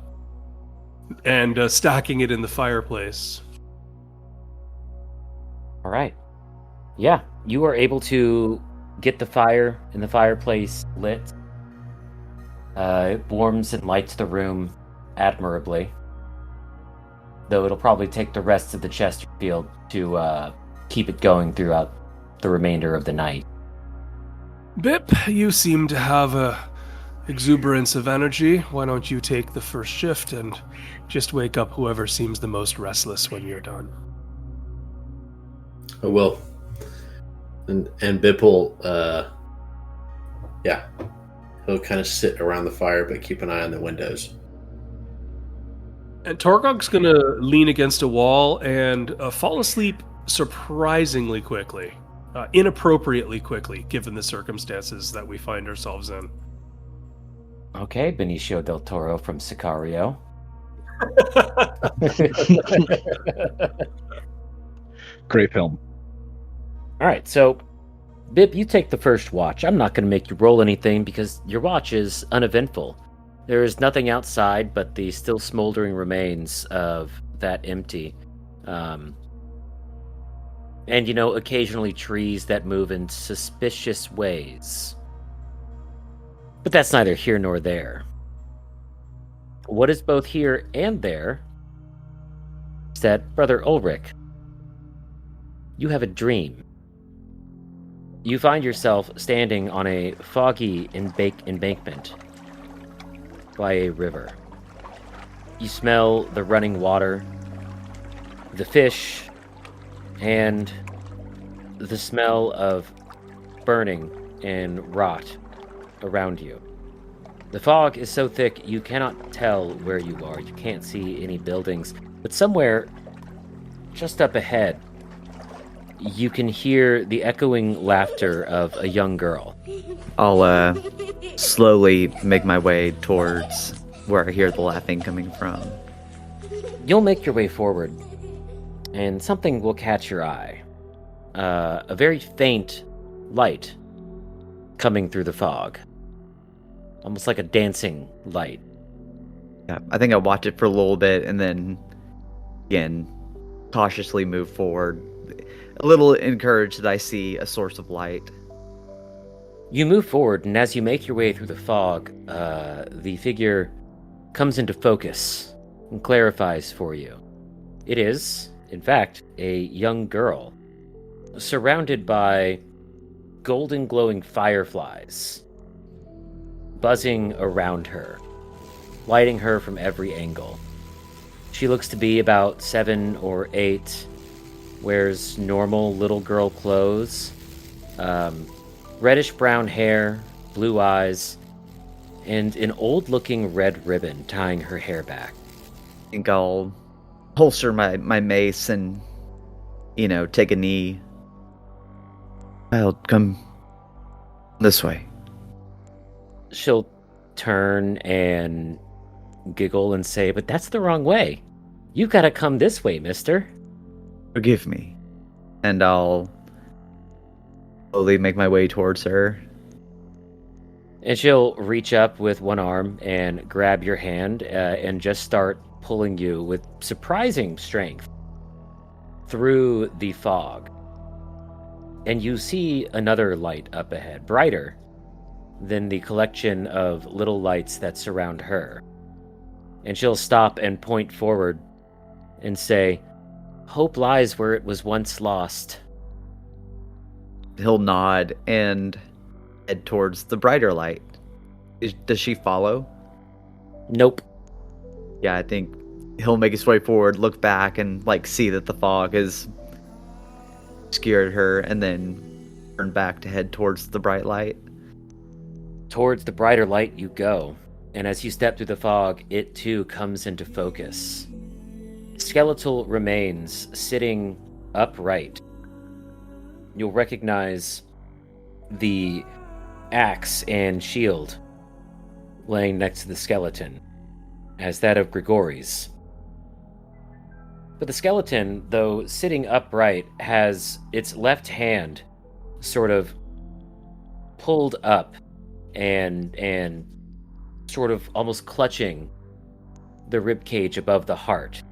stacking it in the fireplace. All right. Yeah, you are able to get the fire in the fireplace lit. It warms and lights the room admirably. Though it'll probably take the rest of the Chesterfield to keep it going throughout the remainder of the night. Bip, you seem to have a exuberance of energy. Why don't you take the first shift and just wake up whoever seems the most restless when you're done? I will. And Bip will, he'll kind of sit around the fire, but keep an eye on the windows. And Torgog's going to lean against a wall and fall asleep surprisingly quickly. Inappropriately quickly, given the circumstances that we find ourselves in. Okay, Benicio del Toro from Sicario. Great film. All right, so Bip, you take the first watch. I'm not going to make you roll anything because your watch is uneventful. There is nothing outside but the still smoldering remains of that empty. And, occasionally trees that move in suspicious ways. But that's neither here nor there. What is both here and there is that, Brother Ulrich, you have a dream. You find yourself standing on a foggy embankment by a river. You smell the running water, the fish, and the smell of burning and rot around you. The fog is so thick you cannot tell where you are. You can't see any buildings, but somewhere just up ahead, you can hear the echoing laughter of a young girl. I'll slowly make my way towards where I hear the laughing coming from. You'll make your way forward, and something will catch your eye. A very faint light coming through the fog. Almost like a dancing light. Yeah, I think I watch it for a little bit and then, again, cautiously move forward. A little encouraged that I see a source of light. You move forward, and as you make your way through the fog, the figure comes into focus and clarifies for you. It is, in fact, a young girl, surrounded by golden glowing fireflies, buzzing around her, lighting her from every angle. She looks to be about 7 or 8, wears normal little girl clothes, reddish brown hair, blue eyes, and an old-looking red ribbon tying her hair back. I think I'll holster my mace and, take a knee. Child, come this way. She'll turn and giggle and say, "But that's the wrong way. You've got to come this way, mister." Forgive me. And I'll slowly make my way towards her. And she'll reach up with one arm and grab your hand and just start pulling you with surprising strength through the fog. And you see another light up ahead, brighter than the collection of little lights that surround her. And she'll stop and point forward and say, "Hope lies where it was once lost." He'll nod and head towards the brighter light. Does she follow? Nope. Yeah, I think he'll make his way forward, look back, and see that the fog has scared her, and then turn back to head towards the bright light. Towards the brighter light you go, and as you step through the fog, it too comes into focus. Skeletal remains sitting upright. You'll recognize the axe and shield laying next to the skeleton as that of Grigori's. But the skeleton, though sitting upright, has its left hand sort of pulled up and sort of almost clutching the ribcage above the heart.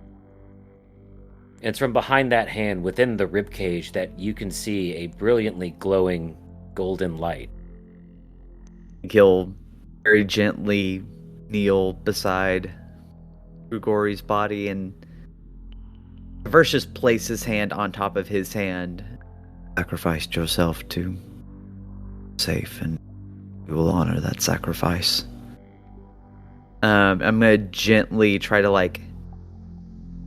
And it's from behind that hand, within the ribcage, that you can see a brilliantly glowing golden light. He'll very gently kneel beside Grigori's body and first just place his hand on top of his hand. Sacrificed yourself to safe, and we will honor that sacrifice. I'm gonna gently try to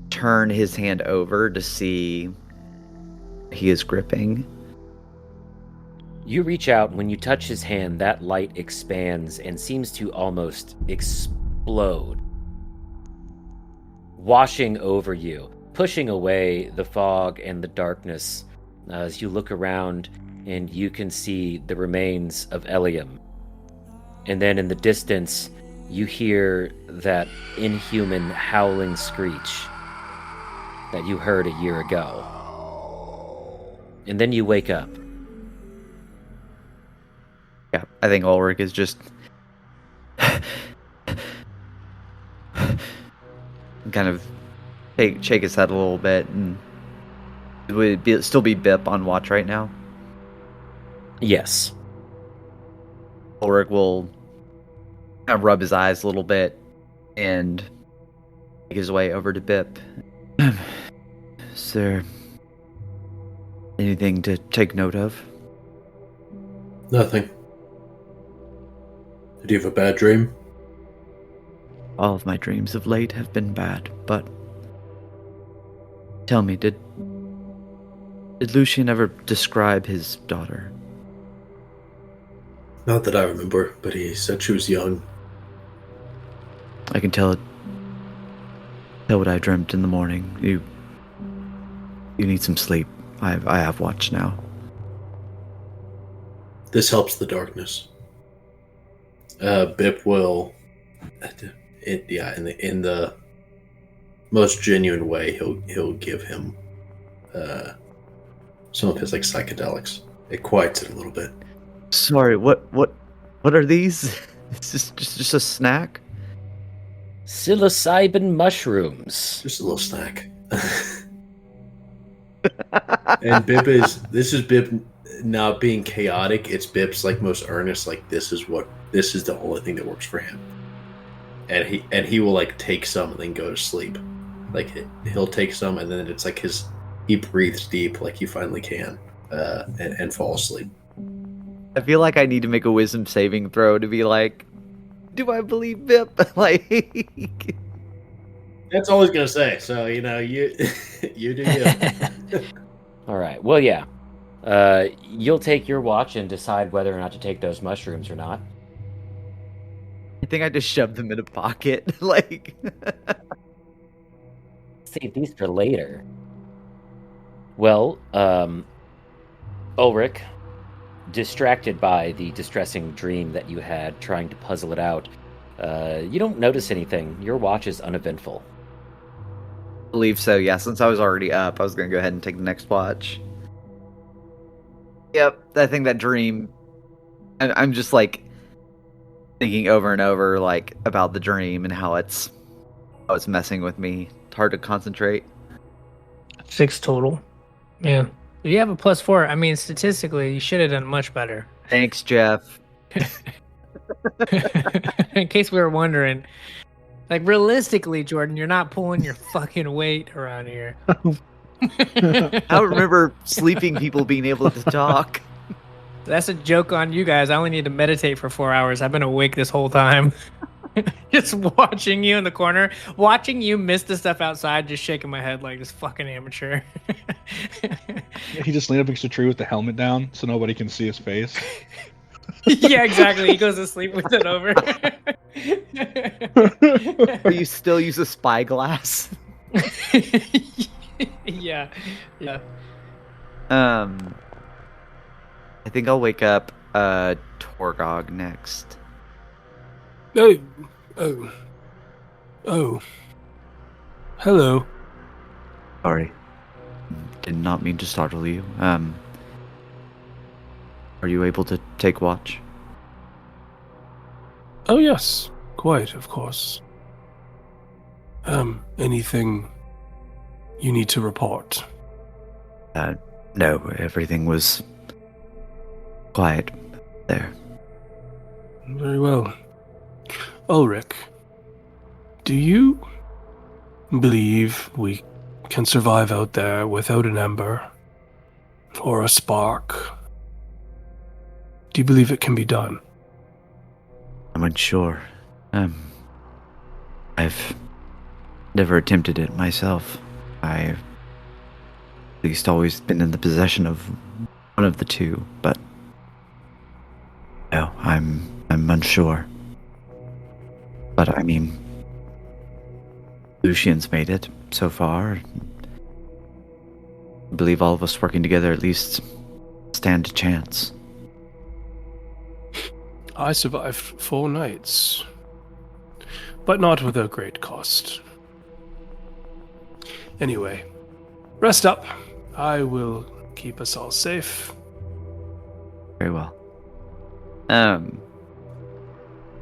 turn his hand over to see he is gripping. You reach out, and when you touch his hand, that light expands and seems to almost explode. washing over you, pushing away the fog and the darkness as you look around and you can see the remains of Eliam. And then in the distance, you hear that inhuman howling screech that you heard a year ago. And then you wake up. Yeah, I think Ulrich is just kind of shake his head a little bit, and would it still be Bip on watch right now? Yes. Ulrich will kind of rub his eyes a little bit and make his way over to Bip. Is there anything to take note of? Nothing. Did you have a bad dream? All of my dreams of late have been bad, but tell me, did Lucian ever describe his daughter? Not that I remember, but he said she was young. I can tell what I dreamt in the morning. You need some sleep. I have watch now. This helps the darkness. Bip will, in the most genuine way, he'll give him some of his like psychedelics. It quiets it a little bit. Sorry, what are these? Is this just a snack? Psilocybin mushrooms. Just a little snack. And this is Bip not being chaotic. It's Bip's like most earnest, like this is the only thing that works for him. And he will like take some and then go to sleep. Like he'll take some and then it's like he breathes deep like he finally can, and fall asleep. I feel like I need to make a wisdom saving throw to be like, do I believe Bip? Like, that's all he's gonna say. So you you do you. All right. Well, yeah. You'll take your watch and decide whether or not to take those mushrooms or not. I think I just shoved them in a pocket. Like, Save these for later. Well, Ulrich, distracted by the distressing dream that you had, trying to puzzle it out, you don't notice anything. Your watch is uneventful. I believe so, yeah. Since I was already up, I was going to go ahead and take the next watch. Yep, I think that dream, I'm just like thinking over and over like about the dream and how it's messing with me. It's hard to concentrate. 6 total. Yeah. You have a +4. I mean, statistically, you should have done much better. Thanks, Jeff. In case we were wondering. Like, realistically, Jordan, you're not pulling your fucking weight around here. I don't remember sleeping people being able to talk. That's a joke on you guys. I only need to meditate for 4 hours. I've been awake this whole time. Just watching you in the corner. Watching you miss the stuff outside, just shaking my head like this fucking amateur. He just leaned up against a tree with the helmet down so nobody can see his face. Yeah, exactly. He goes to sleep with it over. But you still use a spyglass. Yeah. I think I'll wake up Torgog next. Oh. Hello. Sorry. Did not mean to startle you. Are you able to take watch? Oh yes, quite, of course. Anything you need to report? No, everything was quiet there. Very well. Ulrich, do you believe we can survive out there without an ember or a spark? Do you believe it can be done? I'm unsure. I've never attempted it myself. I've at least always been in the possession of one of the two, but no, I'm unsure. But I mean, Lucian's made it so far. I believe all of us working together at least stand a chance. I survived 4 nights, but not without great cost. Anyway, rest up. I will keep us all safe. Very well. And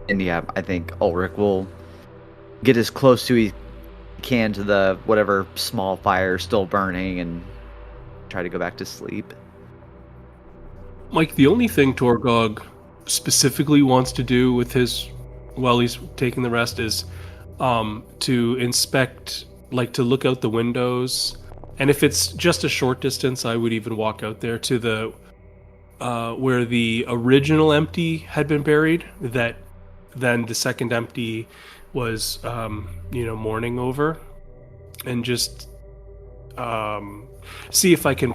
yeah, I think Ulrich will get as close to he can to the whatever small fire still burning and try to go back to sleep. Mike, the only thing Torgog specifically wants to do with his, while he's taking the rest, is to inspect, like to look out the windows. And if it's just a short distance, I would even walk out there to the where the original empty had been buried, that then the second empty was mourning over, and just see if I can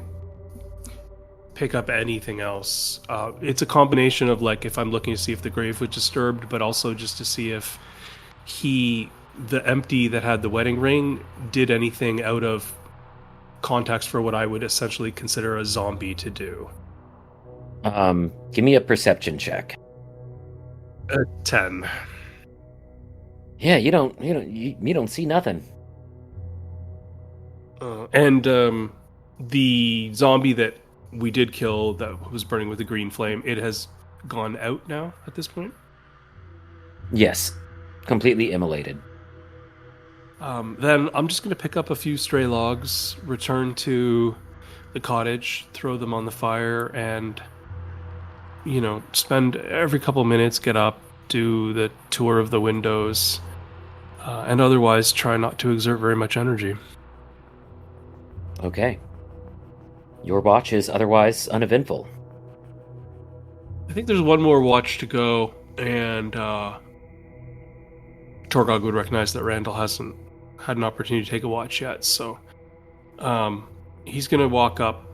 pick up anything else. It's a combination of, like, if I'm looking to see if the grave was disturbed, but also just to see if the empty that had the wedding ring, did anything out of context for what I would essentially consider a zombie to do. Give me a perception check. 10. Yeah, you don't see nothing. And the zombie that we did kill, that was burning with the green flame, it has gone out now at this point? Yes, completely immolated. Then I'm just going to pick up a few stray logs, return to the cottage, throw them on the fire, and spend every couple minutes, get up, do the tour of the windows, and otherwise try not to exert very much energy. Okay. Your watch is otherwise uneventful. I think there's one more watch to go, and Torgog would recognize that Randall hasn't had an opportunity to take a watch yet, so he's going to walk up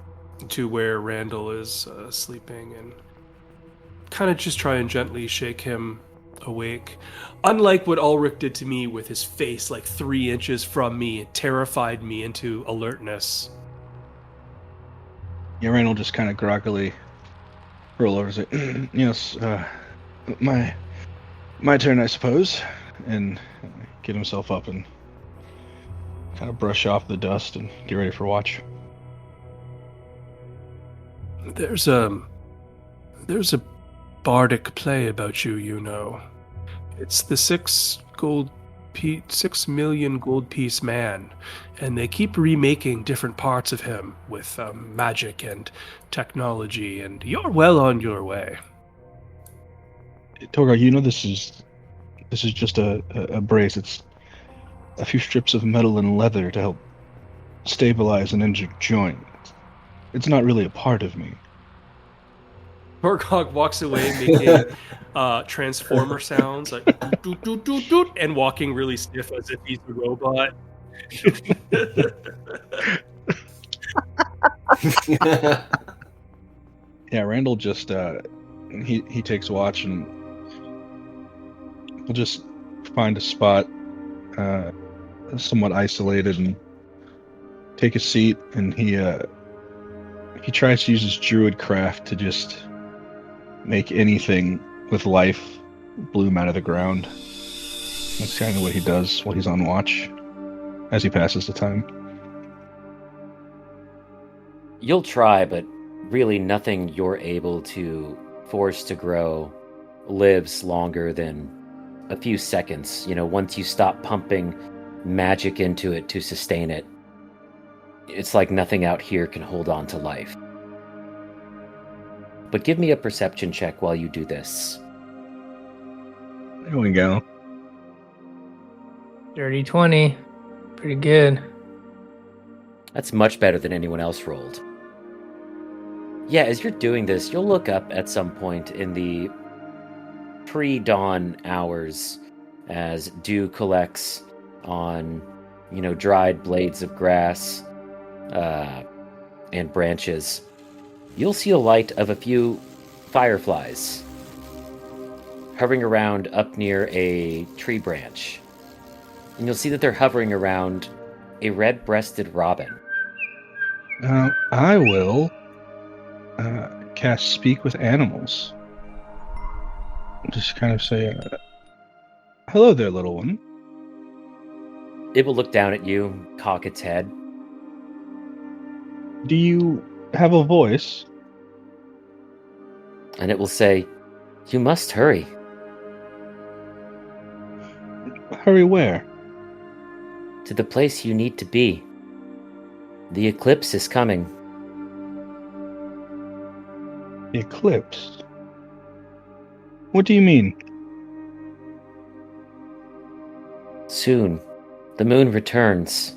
to where Randall is sleeping and kind of just try and gently shake him awake. Unlike what Ulrich did to me with his face like 3 inches from me, it terrified me into alertness. Yeah, Randall just kind of groggily roll over and say, yes, my turn, I suppose, and get himself up and kind of brush off the dust and get ready for watch. There's a bardic play about you, It's the 6 million gold piece man, and they keep remaking different parts of him with magic and technology, and you're well on your way. Torgog, this is just a brace. It's a few strips of metal and leather to help stabilize an injured joint. It's not really a part of me. Torgog walks away making transformer sounds, like doot, doot, doot, doot, and walking really stiff as if he's a robot. Yeah, Randall just he takes watch, and we'll just find a spot somewhat isolated and take a seat, and he tries to use his druid craft to just make anything with life bloom out of the ground. That's kind of what he does while he's on watch, as he passes the time. You'll try, but really nothing you're able to force to grow lives longer than a few seconds. Once you stop pumping magic into it to sustain it, it's like nothing out here can hold on to life. But give me a perception check while you do this. There we go. Dirty 20. Pretty good. That's much better than anyone else rolled. Yeah, as you're doing this, you'll look up at some point in the pre-dawn hours as dew collects on, dried blades of grass and branches. You'll see a light of a few fireflies hovering around up near a tree branch. And you'll see that they're hovering around a red-breasted robin. I will cast Speak with Animals. Just kind of say, hello there, little one. It will look down at you, cock its head. Do you have a voice? And it will say, "You must hurry." Hurry where? To the place you need to be. The eclipse is coming. The eclipse? What do you mean? Soon, the moon returns,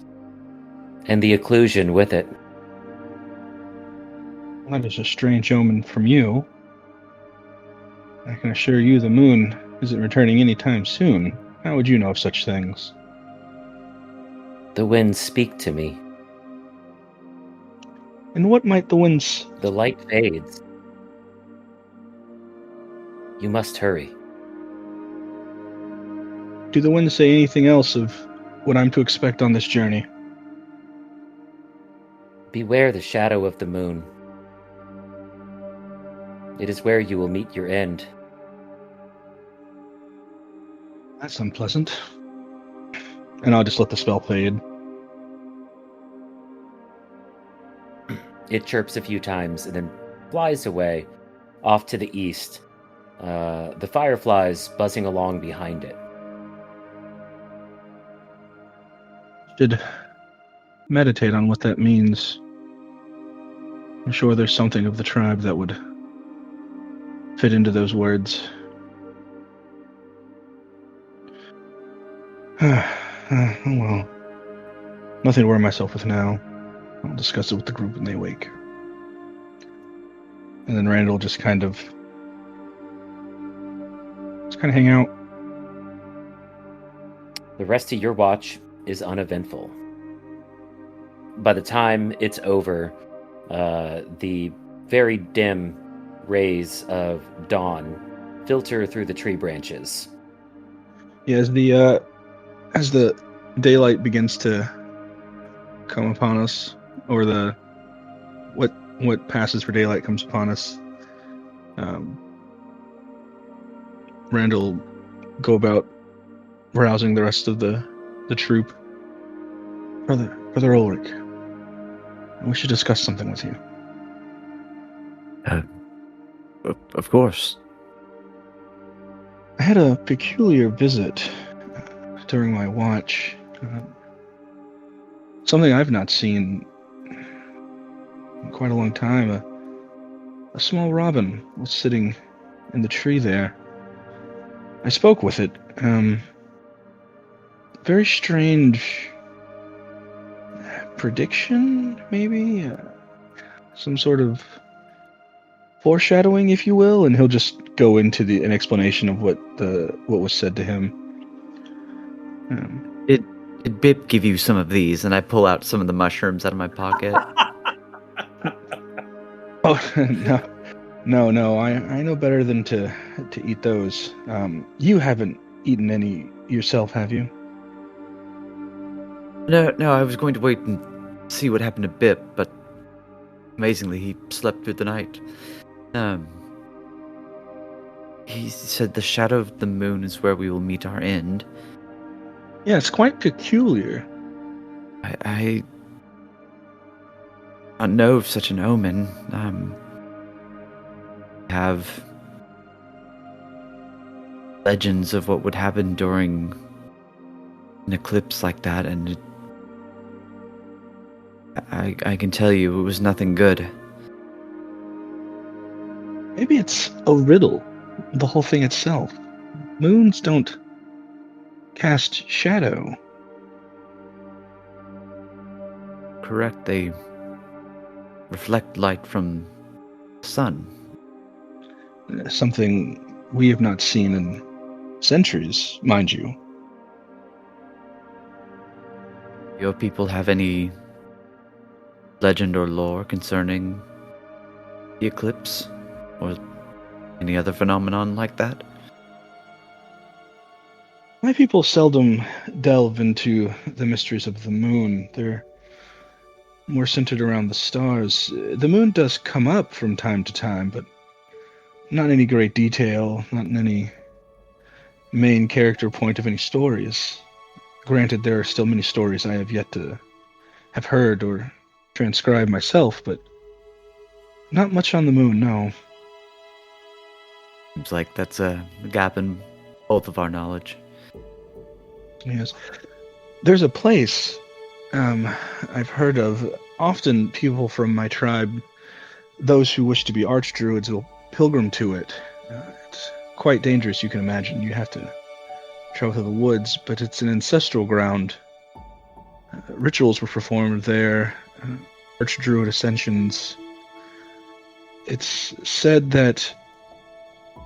and the occlusion with it. That is a strange omen from you. I can assure you the moon isn't returning anytime soon. How would you know of such things? The winds speak to me. And what might the winds... The light fades. You must hurry. Do the winds say anything else of what I'm to expect on this journey? Beware the shadow of the moon. It is where you will meet your end. That's unpleasant. And I'll just let the spell fade. It chirps a few times and then flies away, off to the east. The fireflies buzzing along behind it. Should meditate on what that means. I'm sure there's something of the tribe that would fit into those words. Well, nothing to worry myself with now. I'll discuss it with the group when they wake. And then Randall just kind of hang out. The rest of your watch is uneventful. By the time it's over, the very dim rays of dawn filter through the tree branches. Yeah, as the daylight begins to come upon us, or the what passes for daylight comes upon us, Randall go about rousing the rest of the troop. Brother Ulrich, we should discuss something with you. Of course. I had a peculiar visit during my watch. Something I've not seen in quite a long time. A small robin was sitting in the tree there. I spoke with it. Very strange prediction, maybe? Some sort of foreshadowing, if you will, and he'll just go into an explanation of what was said to him. Did Bip give you some of these? And I pull out some of the mushrooms out of my pocket. Oh, no. I know better than to eat those. You haven't eaten any yourself, have you? No, I was going to wait and see what happened to Bip, but amazingly, he slept through the night. He said the shadow of the moon is where we will meet our end. Yeah, it's quite peculiar. I don't know of such an omen. Have legends of what would happen during an eclipse like that, and I can tell you it was nothing good. Maybe it's a riddle, the whole thing itself. Moons don't cast shadow. Correct, they reflect light from the sun. Something we have not seen in centuries, mind you. Your people have any legend or lore concerning the eclipse? Or any other phenomenon like that? My people seldom delve into the mysteries of the moon. They're more centered around the stars. The moon does come up from time to time, but not in any great detail, not in any main character point of any stories. Granted, there are still many stories I have yet to have heard or transcribed myself, but not much on the moon, no. Seems like that's a gap in both of our knowledge. Yes. There's a place I've heard of. Often people from my tribe, those who wish to be archdruids, will pilgrim to it. It's quite dangerous, you can imagine. You have to travel through the woods, but it's an ancestral ground. Rituals were performed there, archdruid ascensions. It's said that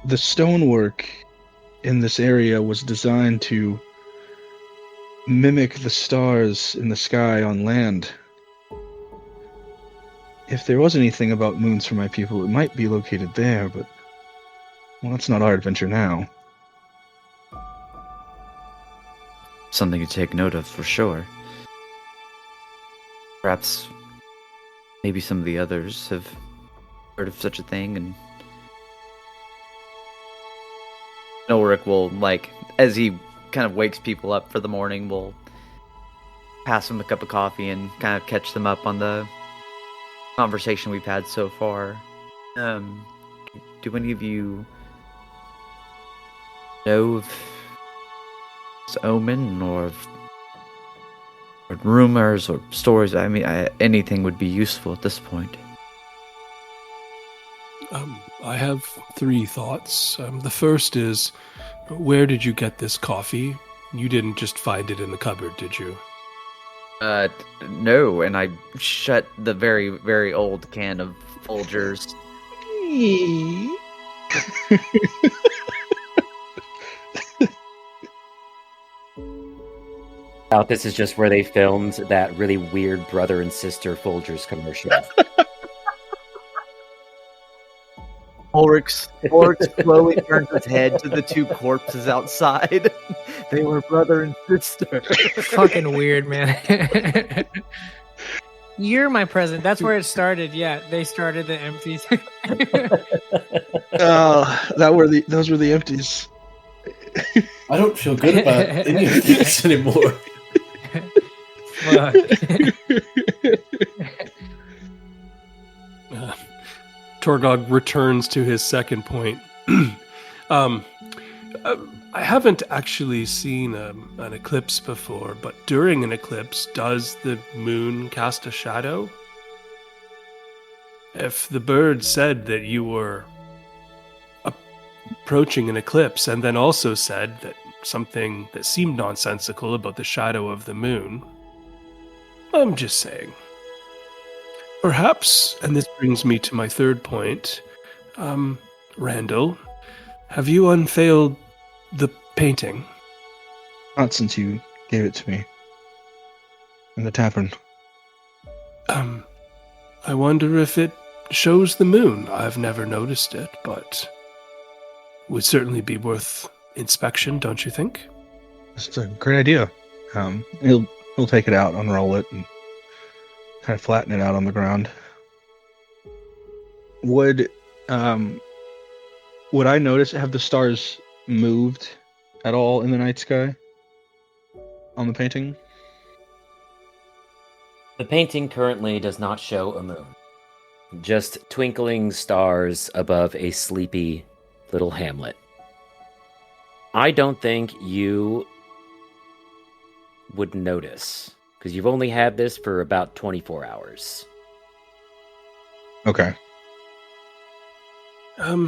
the stonework in this area was designed to mimic the stars in the sky on land. If there was anything about moons for my people, it might be located there, but well, that's not our adventure now. Something to take note of for sure. Perhaps maybe some of the others have heard of such a thing, and Ulrich will, like, as he kind of wakes people up for the morning, will pass them a cup of coffee and kind of catch them up on the conversation we've had so far. Do any of you know of this omen or rumors or stories? I mean, anything would be useful at this point. I have 3 thoughts. The first is, where did you get this coffee? You didn't just find it in the cupboard, did you? No, and I shut the very, very old can of Folgers. Out, this is just where they filmed that really weird brother and sister Folgers commercial. Ulrich slowly turns his head to the 2 corpses outside. They were brother and sister. Fucking weird, man. You're my present. That's where it started. Yeah, they started the empties. Those were the empties. I don't feel good about any of this anymore. Fuck. Torgog returns to his second point. I haven't actually seen an eclipse before, but during an eclipse, does the moon cast a shadow? If the bird said that you were approaching an eclipse and then also said that something that seemed nonsensical about the shadow of the moon, I'm just saying. Perhaps, and this brings me to my third point, Randall, have you unveiled the painting? Not since you gave it to me. In the tavern. I wonder if it shows the moon. I've never noticed it, but would certainly be worth inspection, don't you think? It's a great idea. He'll take it out, unroll it, and kind of flatten it out on the ground. Would I notice, have the stars moved at all in the night sky on the painting? The painting currently does not show a moon. Just twinkling stars above a sleepy little hamlet. I don't think you would notice, because you've only had this for about 24 hours. Okay.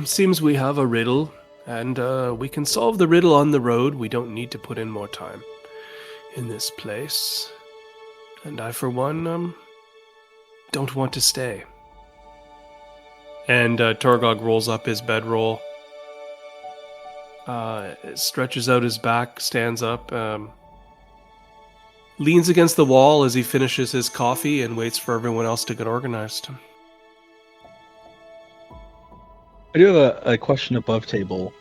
Seems we have a riddle, and we can solve the riddle on the road. We don't need to put in more time in this place. And I, for one, don't want to stay. And Torgog rolls up his bedroll, stretches out his back, stands up, leans against the wall as he finishes his coffee and waits for everyone else to get organized. I do have a question above table.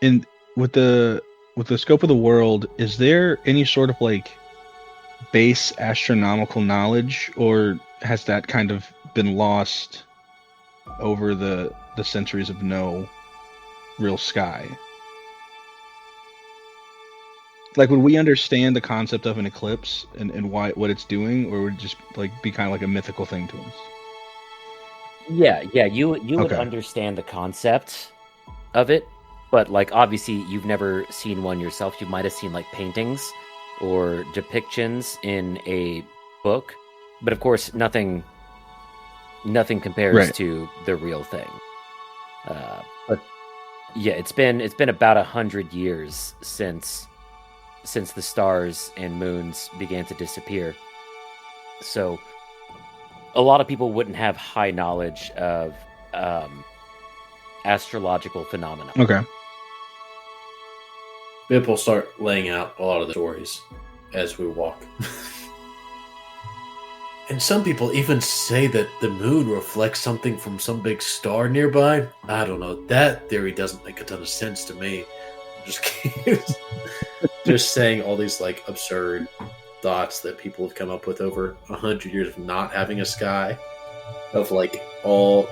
in with the scope of the world, is there any sort of like base astronomical knowledge, or has that kind of been lost over the centuries of no real sky? Like, would we understand the concept of an eclipse and what it's doing, or would it just like be kind of like a mythical thing to us? Yeah, you would Okay. understand the concept of it, but like obviously you've never seen one yourself. You might have seen like paintings or depictions in a book, but of course nothing compares Right. to the real thing. But yeah, it's been about 100 years since the stars and moons began to disappear. So a lot of people wouldn't have high knowledge of astrological phenomena. Okay. Bip will start laying out a lot of the stories as we walk. And some people even say that the moon reflects something from some big star nearby. I don't know. That theory doesn't make a ton of sense to me. Just saying all these like absurd thoughts that people have come up with over 100 years of not having a sky, of like all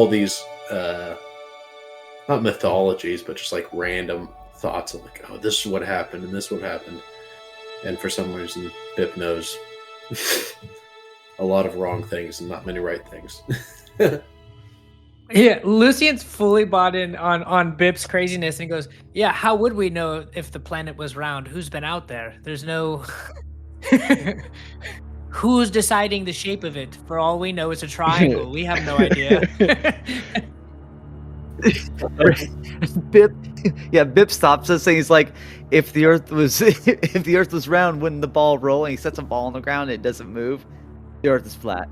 these not mythologies, but just like random thoughts of like, oh, this is what happened and this is what happened. And for some reason, Bip knows a lot of wrong things and not many right things. Yeah, Lucian's fully bought in on Bip's craziness and goes, yeah, how would we know if the planet was round? Who's been out there? There's no... Who's deciding the shape of it? For all we know, it's a triangle. We have no idea. Bip stops us and he's like, if the earth was round, wouldn't the ball roll? And he sets a ball on the ground and it doesn't move. The earth is flat.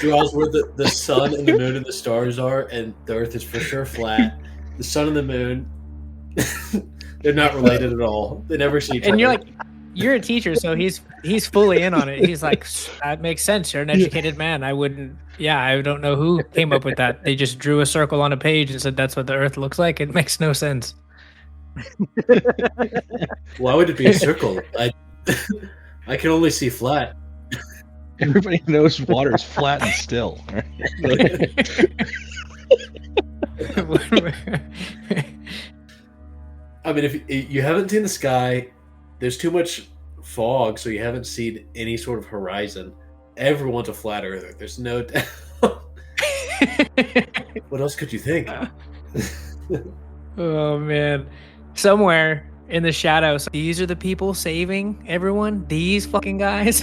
Draws where the sun and the moon and the stars are, and the earth is for sure flat. The sun and the moon, they're not related at all. They never see each other. And you're like, you're a teacher, so he's fully in on it. He's like, that makes sense. You're an educated man. I don't know who came up with that. They just drew a circle on a page and said that's what the earth looks like. It makes no sense. Why would it be a circle? I can only see flat. Everybody knows water is flat and still. I mean, if you haven't seen the sky, there's too much fog, so you haven't seen any sort of horizon. Everyone's a flat earther. There's no doubt. What else could you think? Oh, man. Somewhere in the shadows, these are the people saving everyone? These fucking guys?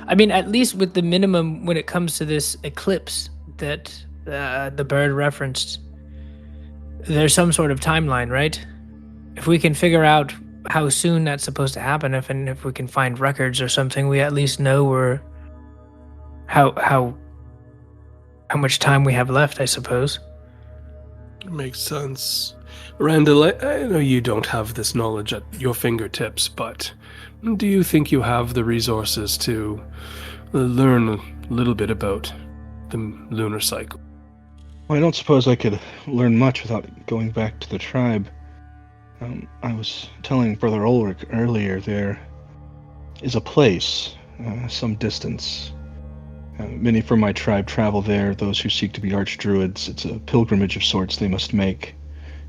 I mean, at least with the minimum when it comes to this eclipse that the bird referenced, there's some sort of timeline, right? If we can figure out how soon that's supposed to happen, if we can find records or something, we at least know how much time we have left, I suppose. Makes sense. Randall, I know you don't have this knowledge at your fingertips, but do you think you have the resources to learn a little bit about the lunar cycle? Well, I don't suppose I could learn much without going back to the tribe. I was telling Brother Ulrich earlier, there is a place, some distance. Many from my tribe travel there, those who seek to be archdruids. It's a pilgrimage of sorts they must make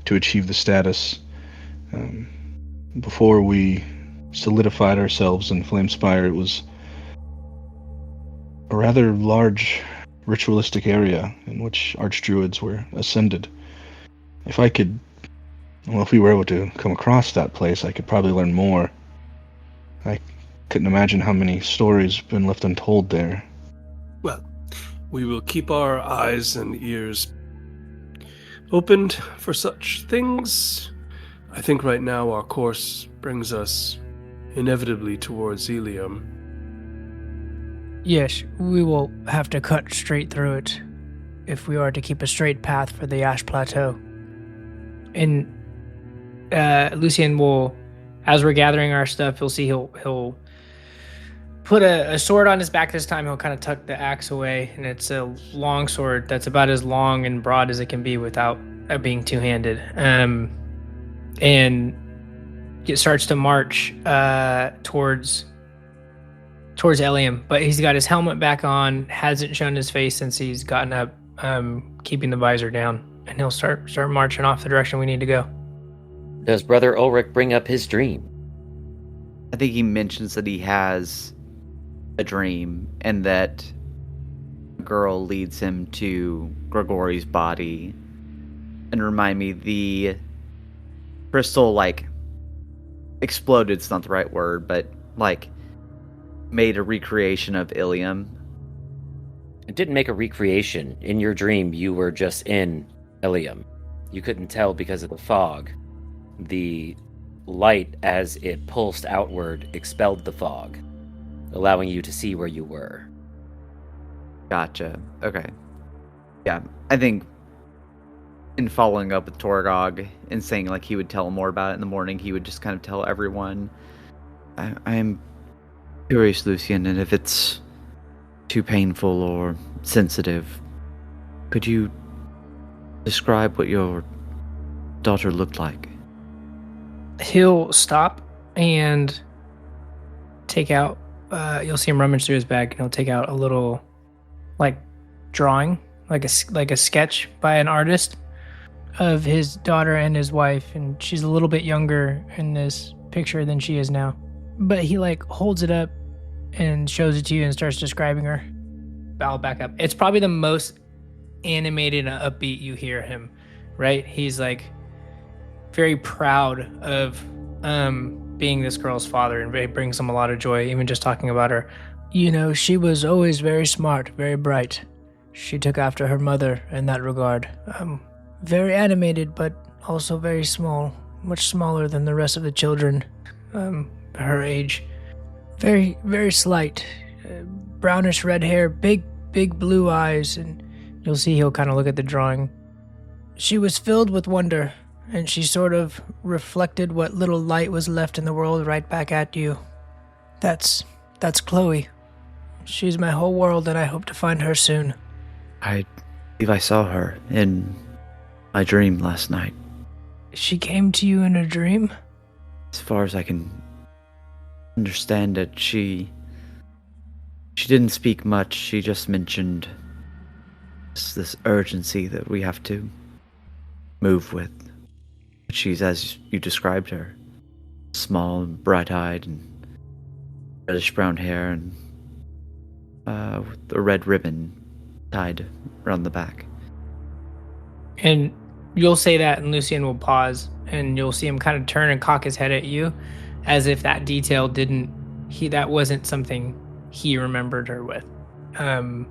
to achieve the status. Before we solidified ourselves in Flamespire, it was a rather large ritualistic area in which archdruids were ascended. If we were able to come across that place, I could probably learn more. I couldn't imagine how many stories have been left untold there. Well, we will keep our eyes and ears opened for such things. I think right now our course brings us inevitably towards Ilium. Yes, we will have to cut straight through it if we are to keep a straight path for the Ash Plateau. And Lucian will, as we're gathering our stuff, you'll see he'll put a sword on his back this time. He'll kind of tuck the axe away, and it's a long sword that's about as long and broad as it can be without being two-handed. And it starts to march towards Eliam, but he's got his helmet back on, hasn't shown his face since he's gotten up, keeping the visor down, and he'll start marching off the direction we need to go. Does Brother Ulrich bring up his dream? I think he mentions that he has a dream and that a girl leads him to Grigori's body. And remind me, the crystal, like, exploded, it's not the right word, but, like, made a recreation of Ilium. It didn't make a recreation. In your dream, you were just in Ilium. You couldn't tell because of the fog. The light, as it pulsed outward, expelled the fog, allowing you to see where you were. Gotcha. Okay. Yeah, I think in following up with Torgog and saying like he would tell more about it in the morning, he would just kind of tell everyone, I'm curious, Lucian, and if it's too painful or sensitive, could you describe what your daughter looked like? He'll stop and take out, you'll see him rummage through his bag, and he'll take out a little, like, drawing, like a sketch by an artist of his daughter and his wife, and she's a little bit younger in this picture than she is now. But he, like, holds it up and shows it to you and starts describing her. I'll back up. It's probably the most animated and upbeat you hear him, right? He's, like, very proud of being this girl's father, and it brings him a lot of joy, even just talking about her. You know, she was always very smart, very bright. She took after her mother in that regard. Very animated, but also very small, much smaller than the rest of the children her age. Very, very slight, brownish red hair, big blue eyes, and you'll see he'll kind of look at the drawing. She was filled with wonder, and she sort of reflected what little light was left in the world right back at you. That's Chloe. She's my whole world, and I hope to find her soon. I believe I saw her in my dream last night. She came to you in a dream? As far as I can understand it, she didn't speak much. She just mentioned this urgency that we have to move with. She's, as you described her, small and bright-eyed and reddish-brown hair and with a red ribbon tied around the back. And you'll say that, and Lucian will pause, and you'll see him kind of turn and cock his head at you, as if that detail that wasn't something he remembered her with. And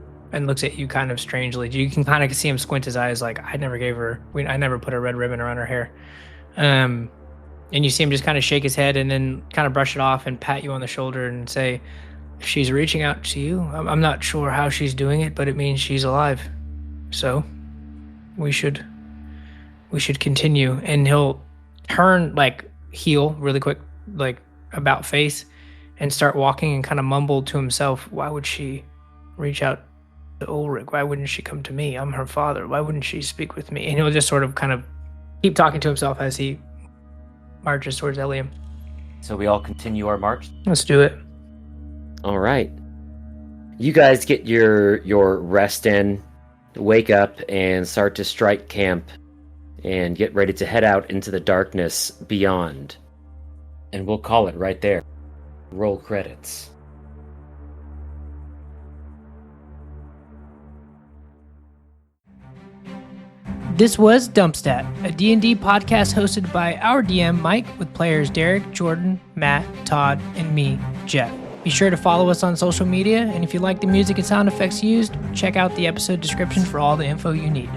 looks at you kind of strangely. You can kind of see him squint his eyes like, I never put a red ribbon around her hair. And you see him just kind of shake his head and then kind of brush it off and pat you on the shoulder and say, if she's reaching out to you, I'm not sure how she's doing it, but it means she's alive. So we should continue. And he'll turn, like, heel really quick, like about face, and start walking and kind of mumble to himself, why would she reach out to Ulrich? Why wouldn't she come to me? I'm her father. Why wouldn't she speak with me? And he'll just sort of kind of keep talking to himself as he marches towards Eliam. So we all continue our march? Let's do it. All right. You guys get your rest in, wake up, and start to strike camp and get ready to head out into the darkness beyond. And we'll call it right there. Roll credits. This was Dumpstat, a D&D podcast hosted by our DM Mike with players Derek, Jordan, Matt, Todd, and me, Jeff. Be sure to follow us on social media, and if you like the music and sound effects used, check out the episode description for all the info you need.